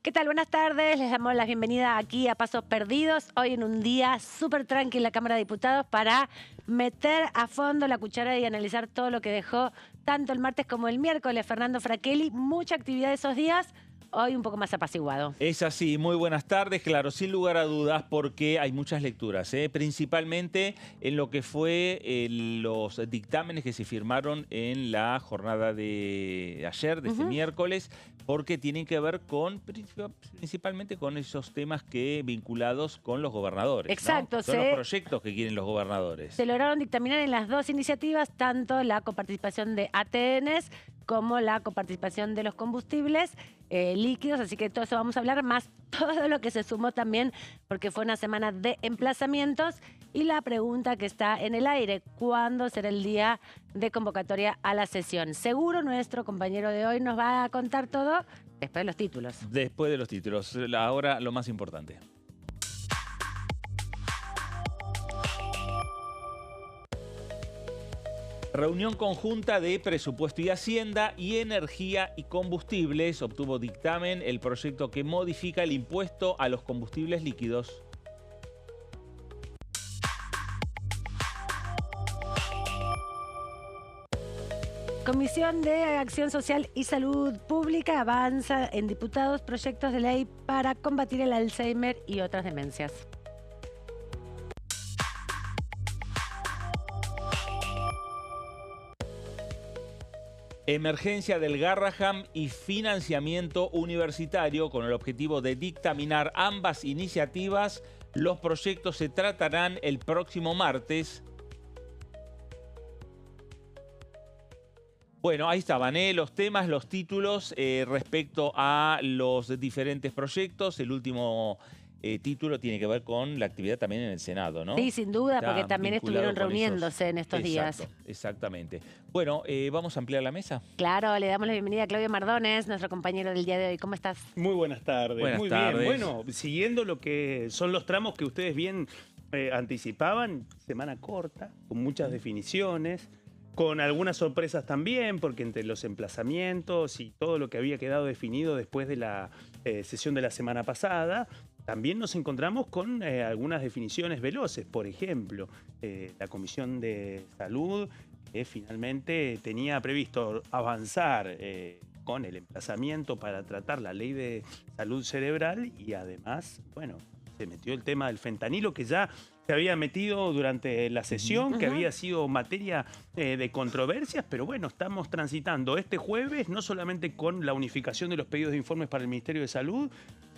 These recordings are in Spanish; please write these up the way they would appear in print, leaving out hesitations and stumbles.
¿Qué tal? Buenas tardes. Les damos la bienvenida aquí a Pasos Perdidos. Hoy en un día súper tranquilo en la Cámara de Diputados para meter a fondo la cuchara y analizar todo lo que dejó tanto el martes como el miércoles Fernando Fracchelli. Mucha actividad esos días. Hoy un poco más apaciguado. Es así, muy buenas tardes, claro, sin lugar a dudas, porque hay muchas lecturas, principalmente en lo que fue los dictámenes que se firmaron en la jornada de ayer, de este miércoles, porque tienen que ver con, principalmente con esos temas que vinculados con los gobernadores. Exacto. ¿No? Son los proyectos que quieren los gobernadores. Se lograron dictaminar en las dos iniciativas, tanto la coparticipación de ATNs como la coparticipación de los combustibles líquidos, así que todo eso vamos a hablar, más todo lo que se sumó también, porque fue una semana de emplazamientos y la pregunta que está en el aire, ¿cuándo será el día de convocatoria a la sesión? Seguro nuestro compañero de hoy nos va a contar todo después de los títulos. Después de los títulos, ahora lo más importante. Reunión conjunta de Presupuesto y Hacienda y Energía y Combustibles. Obtuvo dictamen el proyecto que modifica el impuesto a los combustibles líquidos. Comisión de Acción Social y Salud Pública avanza en diputados proyectos de ley para combatir el Alzheimer y otras demencias. Emergencia del Garraham y financiamiento universitario con el objetivo de dictaminar ambas iniciativas. Los proyectos se tratarán el próximo martes. Bueno, ahí estaban los temas, los títulos respecto a los diferentes proyectos. El último título tiene que ver con la actividad también en el Senado, ¿no? Sí, sin duda, Está porque también vinculado estuvieron reuniéndose en estos días. Exactamente. Bueno, ¿vamos a ampliar la mesa? Claro, le damos la bienvenida a Claudio Mardones, nuestro compañero del día de hoy. ¿Cómo estás? Muy buenas tardes. Buenas Muy tardes. bien. Bueno, siguiendo lo que son los tramos que ustedes bien anticipaban, semana corta, con muchas definiciones, con algunas sorpresas también, porque entre los emplazamientos y todo lo que había quedado definido después de la sesión de la semana pasada, también nos encontramos con algunas definiciones veloces. Por ejemplo, la Comisión de Salud, que finalmente tenía previsto avanzar con el emplazamiento para tratar la ley de salud cerebral y además, bueno, se metió el tema del fentanilo que ya se había metido durante la sesión, que había sido materia de controversias, pero bueno, estamos transitando este jueves no solamente con la unificación de los pedidos de informes para el Ministerio de Salud,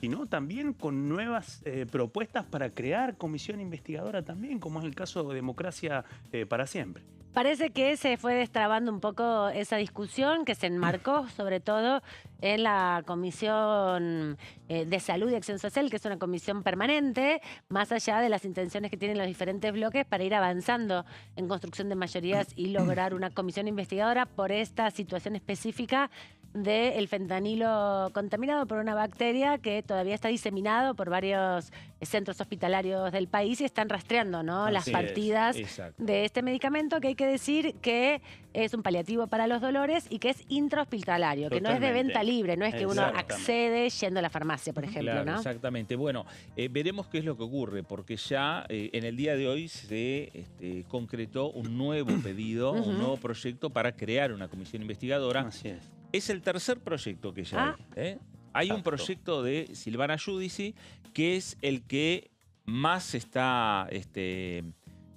sino también con nuevas propuestas para crear comisión investigadora también, como es el caso de Democracia para Siempre. Parece que se fue destrabando un poco esa discusión que se enmarcó sobre todo en la Comisión de Salud y Acción Social, que es una comisión permanente, más allá de las intenciones que tienen los diferentes bloques para ir avanzando en construcción de mayorías y lograr una comisión investigadora por esta situación específica del fentanilo contaminado por una bacteria que todavía está diseminado por varios centros hospitalarios del país y están rastreando, ¿no? Las partidas de este medicamento, que hay que decir que es un paliativo para los dolores y que es intrahospitalario, que no es de venta libre, no es que uno accede yendo a la farmacia, por ejemplo, claro, ¿no? Exactamente. Bueno, veremos qué es lo que ocurre, porque ya en el día de hoy se concretó un nuevo pedido, un nuevo proyecto para crear una comisión investigadora. Así es. Es el tercer proyecto que ya hay. Hay un proyecto de Silvana Giudici, que es el que más está,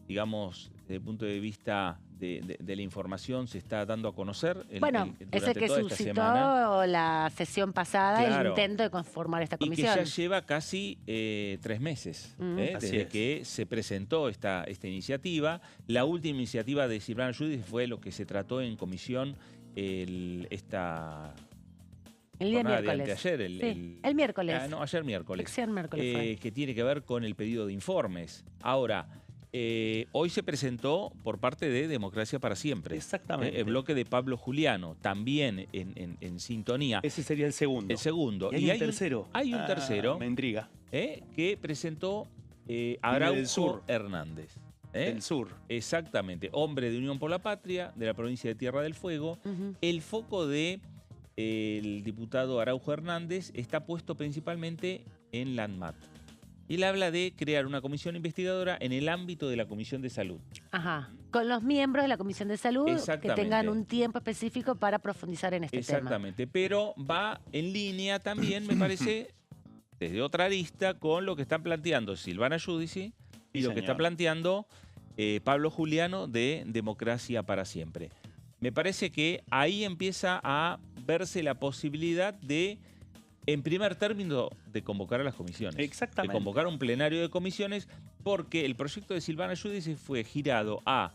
digamos, desde el punto de vista de la información, se está dando a conocer. Bueno, es el que suscitó la sesión pasada, el intento de conformar esta comisión. Y que ya lleva casi 3 meses, desde que se presentó esta iniciativa. La última iniciativa de Silvana Giudici fue lo que se trató en comisión el día miércoles. Ayer, el miércoles. No, ayer miércoles. Sección miércoles que tiene que ver con el pedido de informes. Ahora, hoy se presentó por parte de Democracia para Siempre. Exactamente. El bloque de Pablo Juliano, también en sintonía. Ese sería el segundo. El segundo. Y hay un tercero. Hay un tercero. Me intriga. Que presentó Araujo Hernández. Del sur. Exactamente. Hombre de Unión por la Patria, de la provincia de Tierra del Fuego. El foco de el diputado Araujo Hernández está puesto principalmente en la ANMAT. Él habla de crear una comisión investigadora en el ámbito de la Comisión de Salud. Ajá. Con los miembros de la Comisión de Salud que Exactamente. tengan un tiempo específico para profundizar en este tema. Exactamente, pero va en línea también, me parece, desde otra arista, con lo que están planteando Silvana Giudici y lo que está planteando Pablo Juliano de Democracia para Siempre. Me parece que ahí empieza a verse la posibilidad de, en primer término, de convocar a las comisiones. Exactamente. De convocar un plenario de comisiones, porque el proyecto de Silvana Giudici fue girado a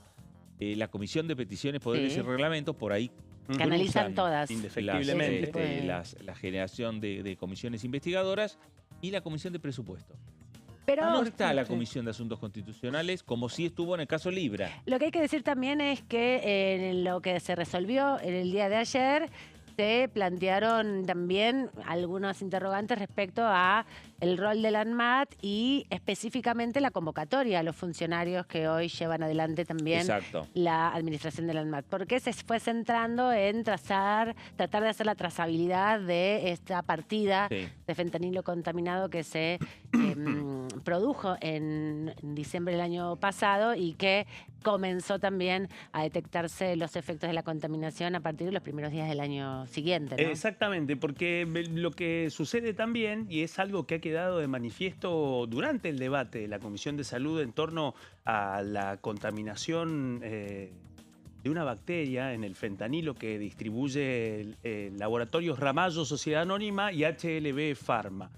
la Comisión de Peticiones, Poderes Sí. y Reglamentos, por ahí Que analizan cruzan todas. Indefectiblemente. la generación de comisiones investigadoras y la Comisión de Presupuesto. Pero No está la Comisión de Asuntos Constitucionales, como sí estuvo en el caso Libra. lo que hay que decir también es que en lo que se resolvió en el día de ayer se plantearon también algunos interrogantes respecto a el rol de la ANMAT y específicamente la convocatoria a los funcionarios que hoy llevan adelante también Exacto. la administración de la ANMAT. Porque se fue centrando en tratar de hacer la trazabilidad de esta partida Sí. de fentanilo contaminado que se produjo en diciembre del año pasado y que comenzó también a detectarse los efectos de la contaminación a partir de los primeros días del año siguiente, ¿no? Exactamente, porque lo que sucede también, y es algo que ha quedado de manifiesto durante el debate de la Comisión de Salud en torno a la contaminación de una bacteria en el fentanilo que distribuye Laboratorios Ramallo Sociedad Anónima y HLB Pharma.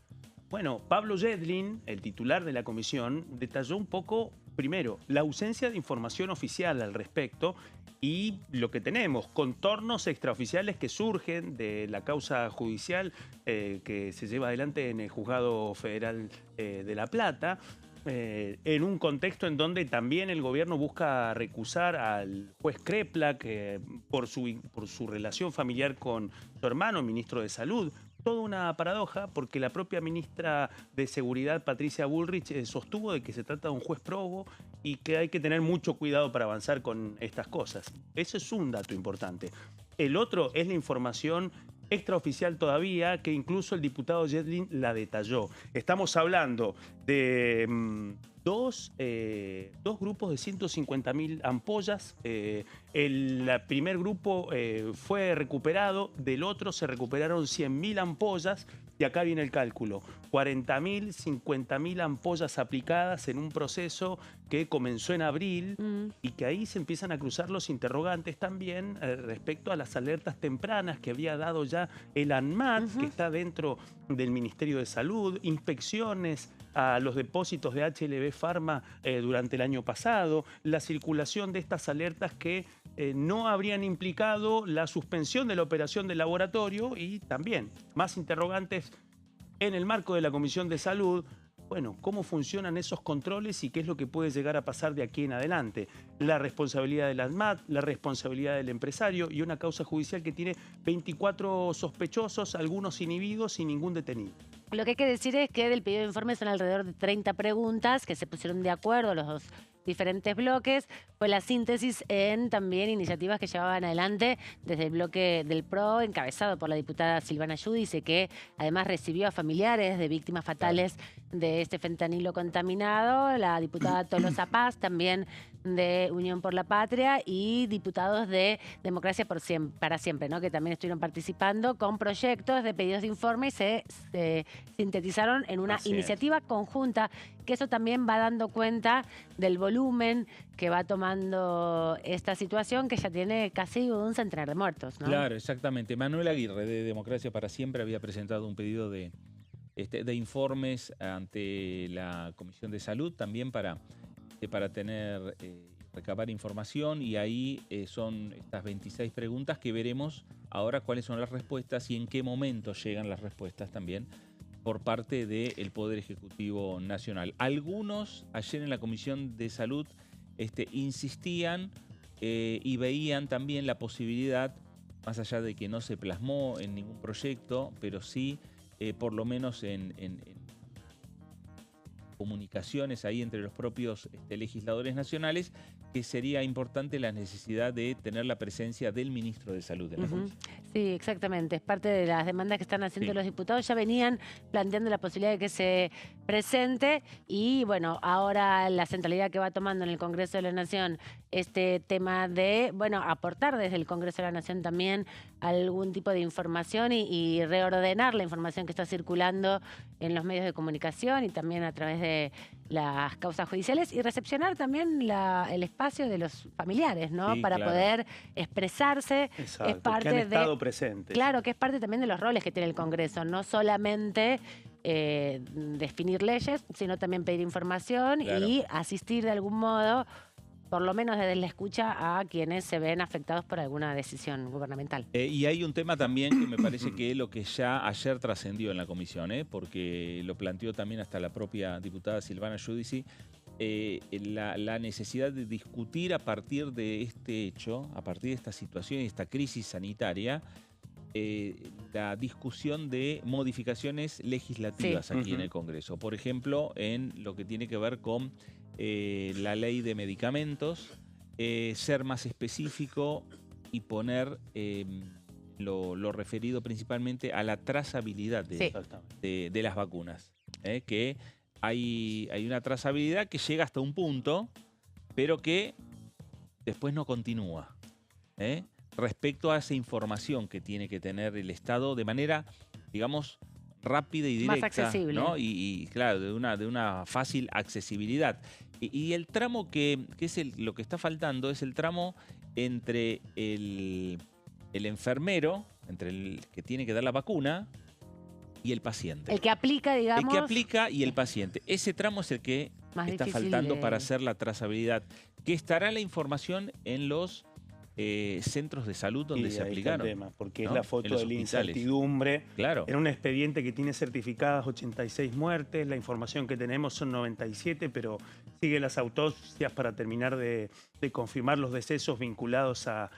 Bueno, Pablo Yedlin, el titular de la comisión, detalló un poco, primero, la ausencia de información oficial al respecto y lo que tenemos, contornos extraoficiales que surgen de la causa judicial que se lleva adelante en el Juzgado Federal de La Plata, en un contexto en donde también el gobierno busca recusar al juez Kreplak por su relación familiar con su hermano, ministro de Salud. Toda una paradoja porque la propia ministra de Seguridad, Patricia Bullrich, sostuvo de que se trata de un juez probo y que hay que tener mucho cuidado para avanzar con estas cosas. Eso es un dato importante. El otro es la información extraoficial todavía, que incluso el diputado Yedlin la detalló. Estamos hablando de dos grupos de 150.000 ampollas. El primer grupo fue recuperado, del otro se recuperaron 100.000 ampollas. Y acá viene el cálculo, 40.000, 50.000 ampollas aplicadas en un proceso que comenzó en abril y que ahí se empiezan a cruzar los interrogantes también respecto a las alertas tempranas que había dado ya el ANMAT, que está dentro del Ministerio de Salud, inspecciones a los depósitos de HLB Pharma durante el año pasado, la circulación de estas alertas que no habrían implicado la suspensión de la operación del laboratorio y también más interrogantes en el marco de la Comisión de Salud. Bueno, ¿cómo funcionan esos controles y qué es lo que puede llegar a pasar de aquí en adelante? La responsabilidad del ANMAT, la responsabilidad del empresario y una causa judicial que tiene 24 sospechosos, algunos inhibidos y ningún detenido. Lo que hay que decir es que del pedido de informe son alrededor de 30 preguntas que se pusieron de acuerdo los dos diferentes bloques. Fue la síntesis en también iniciativas que llevaban adelante desde el bloque del PRO, encabezado por la diputada Silvana Giudici, que además recibió a familiares de víctimas fatales de este fentanilo contaminado, la diputada Tolosa Paz, también de Unión por la Patria, y diputados de Democracia para Siempre, ¿no? Que también estuvieron participando con proyectos de pedidos de informe y se sintetizaron en una iniciativa conjunta, que eso también va dando cuenta del volumen que va tomando esta situación, que ya tiene casi un centenar de muertos, ¿no? Claro, exactamente. Manuel Aguirre, de Democracia para Siempre, había presentado un pedido de informes ante la Comisión de Salud, también para tener, recabar información, y ahí son estas 26 preguntas que veremos ahora cuáles son las respuestas y en qué momento llegan las respuestas también por parte del Poder Ejecutivo Nacional. Algunos ayer en la Comisión de Salud insistían y veían también la posibilidad, más allá de que no se plasmó en ningún proyecto, pero sí por lo menos en comunicaciones ahí entre los propios legisladores nacionales, que sería importante la necesidad de tener la presencia del ministro de Salud en la comisión. Sí, exactamente. Es parte de las demandas que están haciendo Sí. los diputados. Ya venían planteando la posibilidad de que se presente y, bueno, ahora la centralidad que va tomando en el Congreso de la Nación este tema de, bueno, aportar desde el Congreso de la Nación también algún tipo de información y reordenar la información que está circulando en los medios de comunicación y también a través de las causas judiciales y recepcionar también el espacio de los familiares, ¿no? Sí, Para claro. poder expresarse. Exacto, Es parte que han estado de, presentes. claro, que es parte también de los roles que tiene el Congreso, no solamente definir leyes, sino también pedir información Claro. y asistir de algún modo, por lo menos desde la escucha, a quienes se ven afectados por alguna decisión gubernamental. Y hay un tema también que me parece que es lo que ya ayer trascendió en la comisión, porque lo planteó también hasta la propia diputada Silvana Giudici, la necesidad de discutir a partir de este hecho, a partir de esta situación y esta crisis sanitaria, la discusión de modificaciones legislativas aquí en el Congreso. Por ejemplo, en lo que tiene que ver con la ley de medicamentos, ser más específico y poner lo referido principalmente a la trazabilidad de las vacunas. Que hay una trazabilidad que llega hasta un punto, pero que después no continúa. Respecto a esa información que tiene que tener el Estado de manera, digamos, rápida y directa. Más accesible. ¿no? Y claro, de una fácil accesibilidad. Y el tramo que es lo que está faltando es el tramo entre el enfermero, entre el que tiene que dar la vacuna y el paciente. El que aplica, digamos. El que aplica y el paciente. Ese tramo es el que Más está difícil faltando de- para hacer la trazabilidad. Que estará la información en los centros de salud donde Y se ahí está el aplicaron. tema, porque ¿no? es la En foto los de la hospitales. incertidumbre. Claro. En un expediente que tiene certificadas 86 muertes, la información que tenemos son 97, pero siguen las autopsias para terminar de confirmar los decesos vinculados a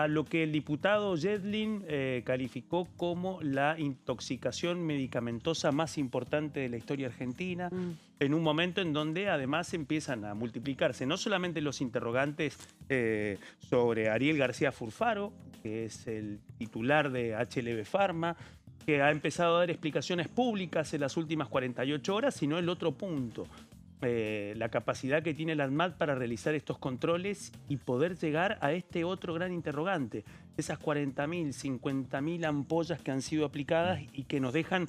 lo que el diputado Yedlin calificó como la intoxicación medicamentosa más importante de la historia argentina, en un momento en donde además empiezan a multiplicarse no solamente los interrogantes sobre Ariel García Furfaro, que es el titular de HLB Pharma, que ha empezado a dar explicaciones públicas en las últimas 48 horas, sino el otro punto, la capacidad que tiene la ANMAT para realizar estos controles y poder llegar a este otro gran interrogante, esas 40.000, 50.000 ampollas que han sido aplicadas y que nos dejan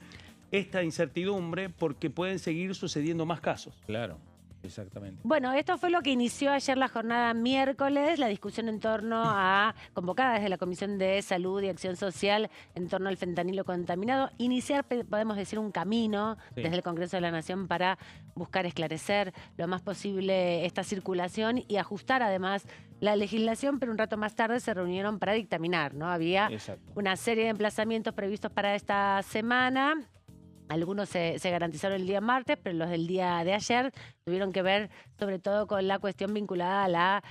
esta incertidumbre porque pueden seguir sucediendo más casos. Claro, exactamente. Bueno, esto fue lo que inició ayer la jornada miércoles, la discusión en torno a, convocada desde la Comisión de Salud y Acción Social, en torno al fentanilo contaminado. Iniciar, podemos decir, un camino desde el Congreso de la Nación para buscar esclarecer lo más posible esta circulación y ajustar además la legislación, pero un rato más tarde se reunieron para dictaminar, ¿no? Había una serie de emplazamientos previstos para esta semana. Algunos se garantizaron el día martes, pero los del día de ayer tuvieron que ver sobre todo con la cuestión vinculada a la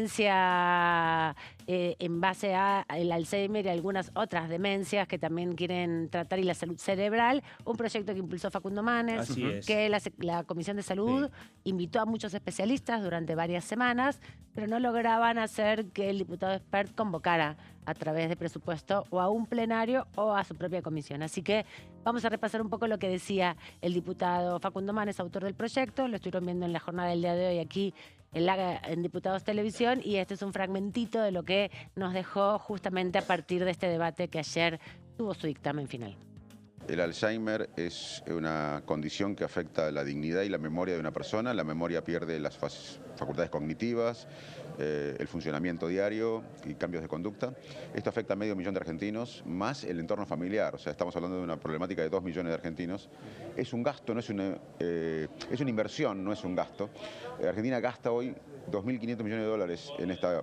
demencia en base al Alzheimer y algunas otras demencias que también quieren tratar y la salud cerebral. Un proyecto que impulsó Facundo Manes, Así es. que la Comisión de Salud invitó a muchos especialistas durante varias semanas, pero no lograban hacer que el diputado expert convocara a través de presupuesto o a un plenario o a su propia comisión. Así que vamos a repasar un poco lo que decía el diputado Facundo Manes, autor del proyecto. Lo estuvieron viendo en la jornada del día de hoy aquí en Diputados Televisión, y este es un fragmentito de lo que nos dejó justamente a partir de este debate que ayer tuvo su dictamen final. El Alzheimer es una condición que afecta la dignidad y la memoria de una persona. La memoria pierde las facultades cognitivas, el funcionamiento diario y cambios de conducta. Esto afecta a 500.000 de argentinos, más el entorno familiar. O sea, estamos hablando de una problemática de 2 millones de argentinos. Es un gasto, no es es una inversión, no es un gasto. Argentina gasta hoy 2.500 millones de dólares en esta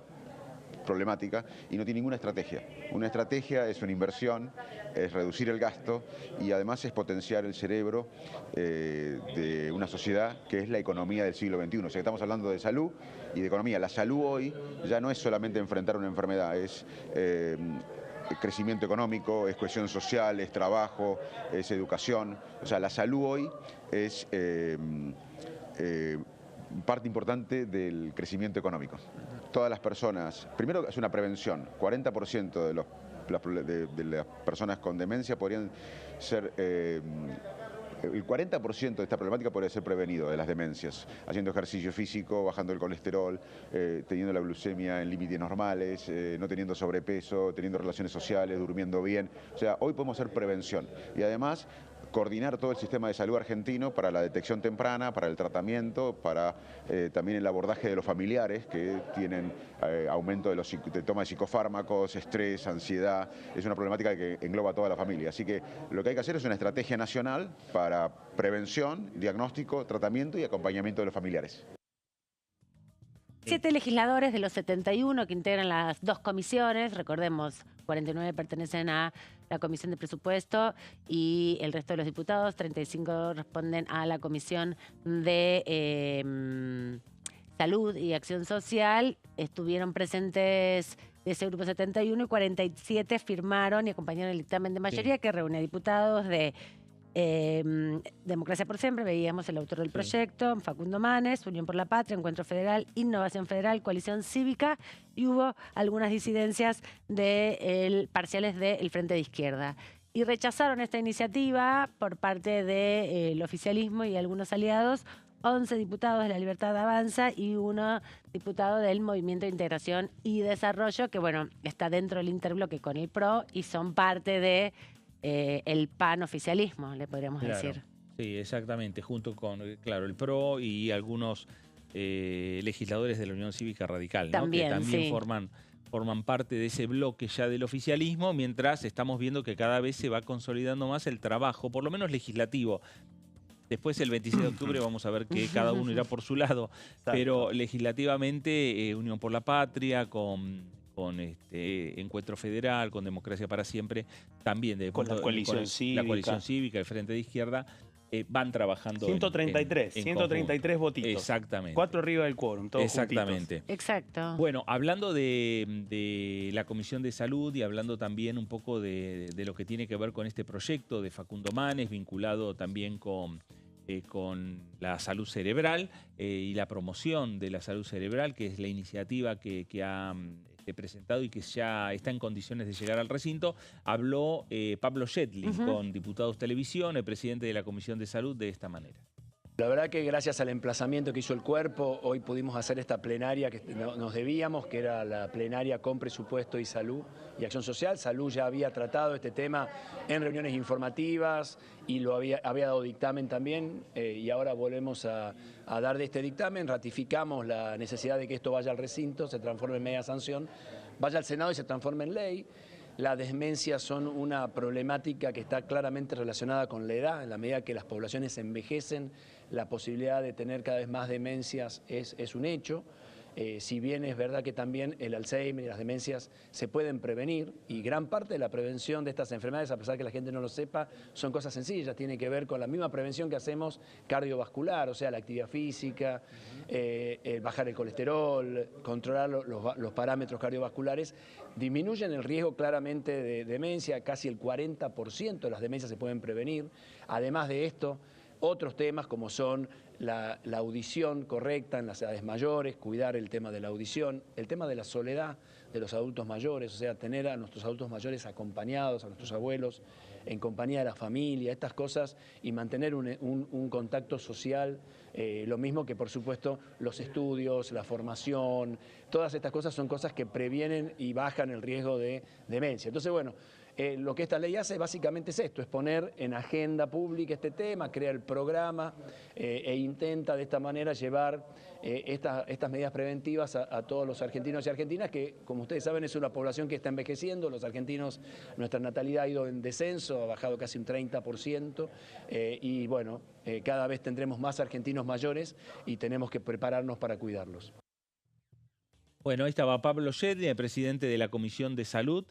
problemática y no tiene ninguna estrategia. Una estrategia es una inversión, es reducir el gasto y además es potenciar el cerebro de una sociedad que es la economía del siglo XXI. O sea, estamos hablando de salud y de economía. La salud hoy ya no es solamente enfrentar una enfermedad, es crecimiento económico, es cohesión social, es trabajo, es educación. O sea, la salud hoy es parte importante del crecimiento económico. Todas las personas, primero es una prevención, 40% de las personas con demencia podrían ser... el 40% de esta problemática podría ser prevenido de las demencias, haciendo ejercicio físico, bajando el colesterol, teniendo la glucemia en límites normales, no teniendo sobrepeso, teniendo relaciones sociales, durmiendo bien. O sea, hoy podemos hacer prevención y además coordinar todo el sistema de salud argentino para la detección temprana, para el tratamiento, para también el abordaje de los familiares que tienen aumento de toma de psicofármacos, estrés, ansiedad. Es una problemática que engloba a toda la familia. Así que lo que hay que hacer es una estrategia nacional para prevención, diagnóstico, tratamiento y acompañamiento de los familiares. 7 legisladores de los 71 que integran las dos comisiones, recordemos, 49 pertenecen a la Comisión de Presupuesto y el resto de los diputados, 35 responden a la Comisión de Salud y Acción Social, estuvieron presentes de ese grupo 71 y 47 firmaron y acompañaron el dictamen de mayoría que reúne a diputados de Democracia por Siempre, veíamos el autor del proyecto, Facundo Manes, Unión por la Patria, Encuentro Federal, Innovación Federal, Coalición Cívica, y hubo algunas disidencias parciales del Frente de Izquierda. Y rechazaron esta iniciativa por parte del oficialismo y algunos aliados, 11 diputados de La Libertad Avanza y 1 diputado del Movimiento de Integración y Desarrollo, que bueno, está dentro del interbloque con el PRO y son parte de el panoficialismo, le podríamos decir. Sí, exactamente, junto con, claro, el PRO y algunos legisladores de la Unión Cívica Radical, ¿no? También, que también sí. forman parte de ese bloque ya del oficialismo, mientras estamos viendo que cada vez se va consolidando más el trabajo, por lo menos legislativo. Después, el 26 de octubre, vamos a ver que cada uno irá por su lado, pero legislativamente, Unión por la Patria, con Encuentro Federal, con Democracia para Siempre, también con la Coalición Cívica. La Coalición Cívica, el Frente de Izquierda, van trabajando 133 votitos. Exactamente. 4 arriba del quórum, todos exactamente. juntitos. Exacto. Bueno, hablando de la Comisión de Salud y hablando también un poco de lo que tiene que ver con este proyecto de Facundo Manes, vinculado también con la salud cerebral y la promoción de la salud cerebral, que es la iniciativa que ha presentado y que ya está en condiciones de llegar al recinto, habló Pablo Shetling con Diputados Televisión, el presidente de la Comisión de Salud, de esta manera. La verdad que gracias al emplazamiento que hizo el cuerpo, hoy pudimos hacer esta plenaria que nos debíamos, que era la plenaria con presupuesto y salud y acción social. Salud ya había tratado este tema en reuniones informativas y había dado dictamen también, y ahora volvemos a dar de este dictamen, ratificamos la necesidad de que esto vaya al recinto, se transforme en media sanción, vaya al Senado y se transforme en ley. Las demencias son una problemática que está claramente relacionada con la edad. En la medida que las poblaciones envejecen, la posibilidad de tener cada vez más demencias es un hecho. Si bien es verdad que también el Alzheimer y las demencias se pueden prevenir, y gran parte de la prevención de estas enfermedades, a pesar que la gente no lo sepa, son cosas sencillas, tiene que ver con la misma prevención que hacemos cardiovascular, o sea, la actividad física, bajar el colesterol, controlar los parámetros cardiovasculares, disminuyen el riesgo claramente de demencia, casi el 40% de las demencias se pueden prevenir. Además de esto, otros temas como son la audición correcta en las edades mayores, cuidar el tema de la audición, el tema de la soledad de los adultos mayores, o sea, tener a nuestros adultos mayores acompañados, a nuestros abuelos, en compañía de la familia, estas cosas, y mantener un contacto social, lo mismo que por supuesto los estudios, la formación, todas estas cosas son cosas que previenen y bajan el riesgo de demencia. Entonces, bueno, lo que esta ley hace básicamente es esto, es poner en agenda pública este tema, crea el programa e intenta de esta manera llevar estas medidas preventivas a todos los argentinos y argentinas, que como ustedes saben es una población que está envejeciendo. Los argentinos, nuestra natalidad ha ido en descenso, ha bajado casi un 30%, y bueno, cada vez tendremos más argentinos mayores y tenemos que prepararnos para cuidarlos. Bueno, ahí estaba Pablo Shetling, el presidente de la Comisión de Salud.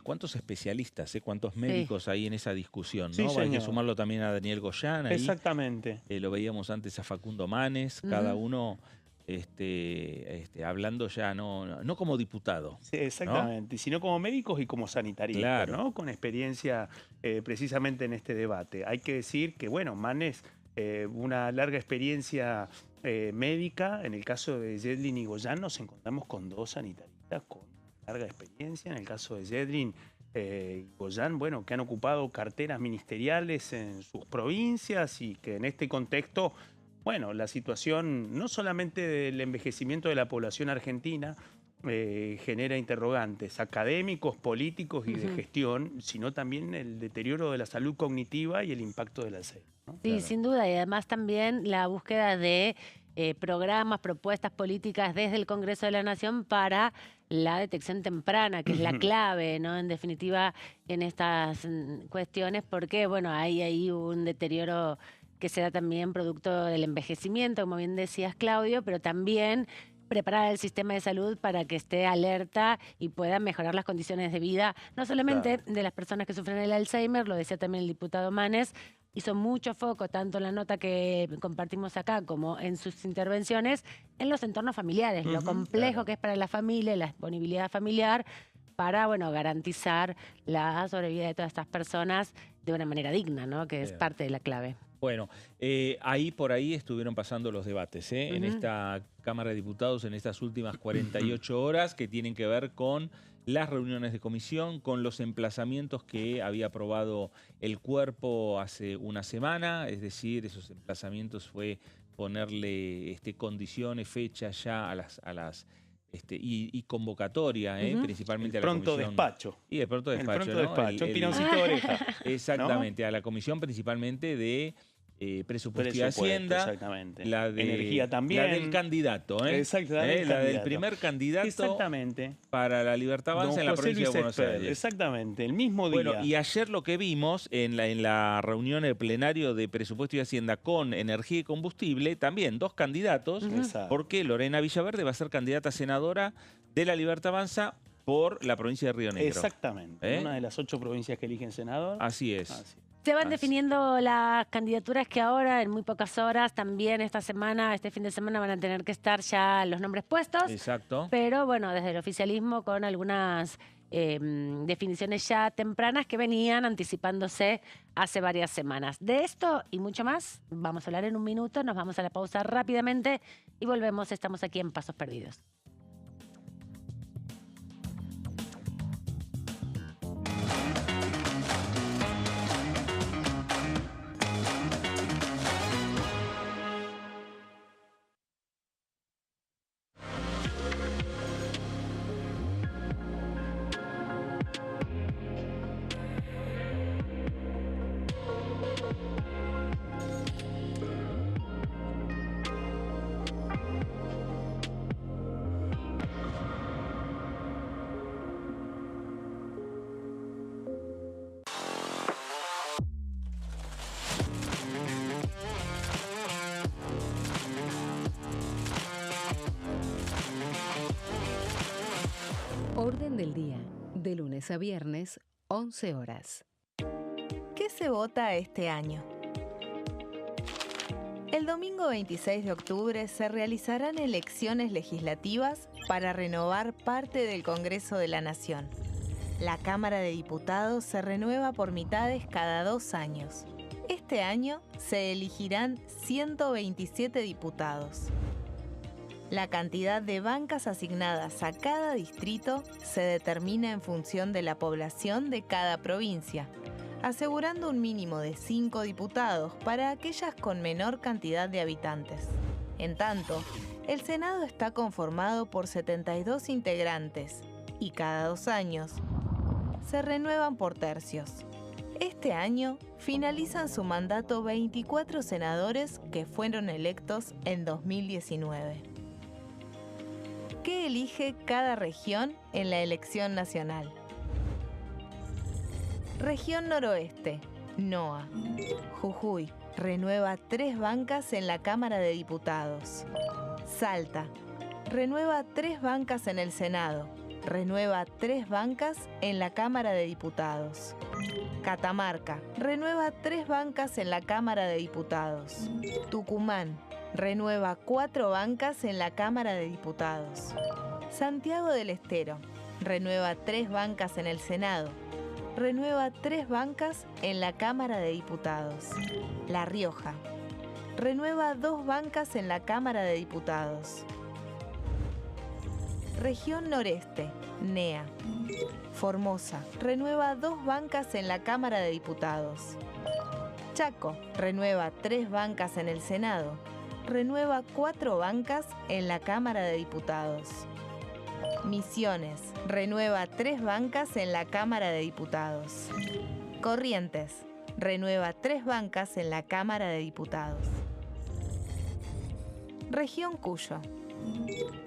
¿Cuántos especialistas, cuántos médicos hay en esa discusión? Sí, ¿no? Hay que señor. sumarlo también a Daniel Goyán. Ahí. Exactamente. Lo veíamos antes a Facundo Manes, cada uno hablando ya no como diputado. Sí, exactamente, ¿no? Sino como médicos y como sanitaristas, Claro. ¿no? Con experiencia precisamente en este debate. Hay que decir que, bueno, Manes, una larga experiencia médica. En el caso de Yedlin y Goyan nos encontramos con 2 sanitaristas con larga experiencia. En el caso de Yedlin y Goyan, bueno, que han ocupado carteras ministeriales en sus provincias y que en este contexto, bueno, la situación no solamente del envejecimiento de la población argentina genera interrogantes académicos, políticos y de gestión, sino también el deterioro de la salud cognitiva y el impacto del Alzheimer, ¿no? Sí, Claro. sin duda. Y además también la búsqueda de programas, propuestas políticas desde el Congreso de la Nación para la detección temprana, que es la clave, ¿no? En definitiva, en estas cuestiones, porque, bueno, hay ahí un deterioro que se da también producto del envejecimiento, como bien decías, Claudio, pero también preparar el sistema de salud para que esté alerta y pueda mejorar las condiciones de vida, no solamente de las personas que sufren el Alzheimer, lo decía también el diputado Manes, hizo mucho foco, tanto en la nota que compartimos acá como en sus intervenciones, en los entornos familiares, lo complejo que es para la familia, la disponibilidad familiar, para, bueno, garantizar la sobrevida de todas estas personas de una manera digna, ¿no? Que es parte de la clave. Bueno, por ahí estuvieron pasando los debates, en esta Cámara de Diputados en estas últimas 48 horas que tienen que ver con las reuniones de comisión, con los emplazamientos que había aprobado el cuerpo hace una semana, es decir, esos emplazamientos fue ponerle condiciones, fechas ya a las y convocatoria, principalmente a la pronto comisión. despacho. Y el pronto despacho, El pronto ¿no? despacho, un tironcito de oreja. Exactamente, a la comisión principalmente de presupuesto y Presupuesto, Hacienda, exactamente. la de Energía también. la del candidato, Exactamente, la del candidato. primer candidato Exactamente. para la Libertad Avanza Don en la José provincia Luis de Buenos Esper, Aires. exactamente, el mismo día. Bueno, y ayer lo que vimos en la reunión, el plenario de Presupuesto y Hacienda con Energía y Combustible, también 2 candidatos, Exacto. porque Lorena Villaverde va a ser candidata a senadora de la Libertad Avanza por la provincia de Río Negro. Exactamente, una de las 8 provincias que eligen senador. Así es. Así. Se van definiendo las candidaturas que ahora, en muy pocas horas, también esta semana, este fin de semana, van a tener que estar ya los nombres puestos. Exacto. Pero bueno, desde el oficialismo con algunas definiciones ya tempranas que venían anticipándose hace varias semanas. De esto y mucho más, vamos a hablar en un minuto, nos vamos a la pausa rápidamente y volvemos, estamos aquí en Pasos Perdidos. Orden del día, de lunes a viernes, 11 horas. ¿Qué se vota este año? El domingo 26 de octubre se realizarán elecciones legislativas para renovar parte del Congreso de la Nación. La Cámara de Diputados se renueva por mitades cada 2 años. Este año se elegirán 127 diputados. La cantidad de bancas asignadas a cada distrito se determina en función de la población de cada provincia, asegurando un mínimo de 5 diputados para aquellas con menor cantidad de habitantes. En tanto, el Senado está conformado por 72 integrantes y cada 2 años se renuevan por tercios. Este año finalizan su mandato 24 senadores que fueron electos en 2019. ¿Qué elige cada región en la elección nacional? Región Noroeste, NOA. Jujuy, renueva 3 bancas en la Cámara de Diputados. Salta, renueva 3 bancas en el Senado. Renueva 3 bancas en la Cámara de Diputados. Catamarca, renueva 3 bancas en la Cámara de Diputados. Tucumán, renueva 4 bancas en la Cámara de Diputados. Santiago del Estero, renueva 3 bancas en el Senado. Renueva 3 bancas en la Cámara de Diputados. La Rioja, renueva 2 bancas en la Cámara de Diputados. Región Noreste, NEA. Formosa, renueva 2 bancas en la Cámara de Diputados. Chaco, renueva 3 bancas en el Senado. Renueva 4 bancas en la Cámara de Diputados. Misiones, renueva 3 bancas en la Cámara de Diputados. Corrientes, renueva 3 bancas en la Cámara de Diputados. Región Cuyo.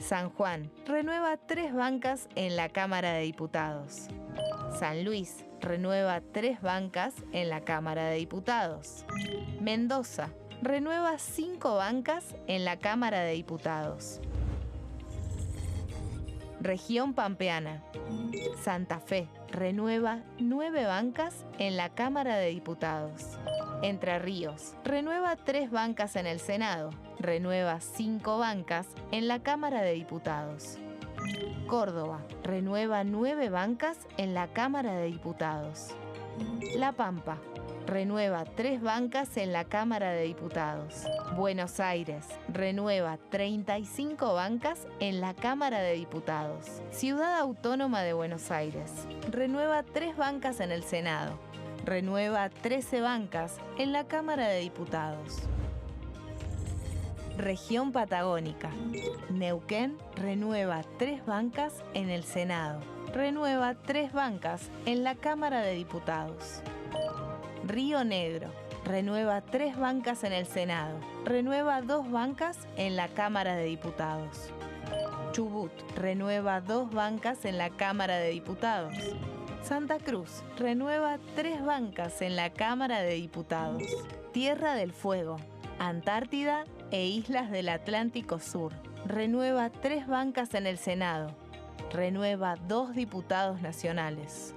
San Juan, renueva 3 bancas en la Cámara de Diputados. San Luis, renueva 3 bancas en la Cámara de Diputados. Mendoza, renueva 5 bancas en la Cámara de Diputados. Región Pampeana. Santa Fe, renueva 9 bancas en la Cámara de Diputados. Entre Ríos, renueva 3 bancas en el Senado. Renueva 5 bancas en la Cámara de Diputados. Córdoba, renueva 9 bancas en la Cámara de Diputados. La Pampa, renueva 3 bancas en la Cámara de Diputados. Buenos Aires, renueva 35 bancas en la Cámara de Diputados. Ciudad Autónoma de Buenos Aires, renueva 3 bancas en el Senado. Renueva 13 bancas en la Cámara de Diputados. Región Patagónica. Neuquén renueva 3 bancas en el Senado. Renueva 3 bancas en la Cámara de Diputados. Río Negro renueva 3 bancas en el Senado. Renueva 2 bancas en la Cámara de Diputados. Chubut renueva 2 bancas en la Cámara de Diputados. Santa Cruz renueva 3 bancas en la Cámara de Diputados. Tierra del Fuego, Antártida e Islas del Atlántico Sur. Renueva 3 bancas en el Senado. Renueva 2 diputados nacionales.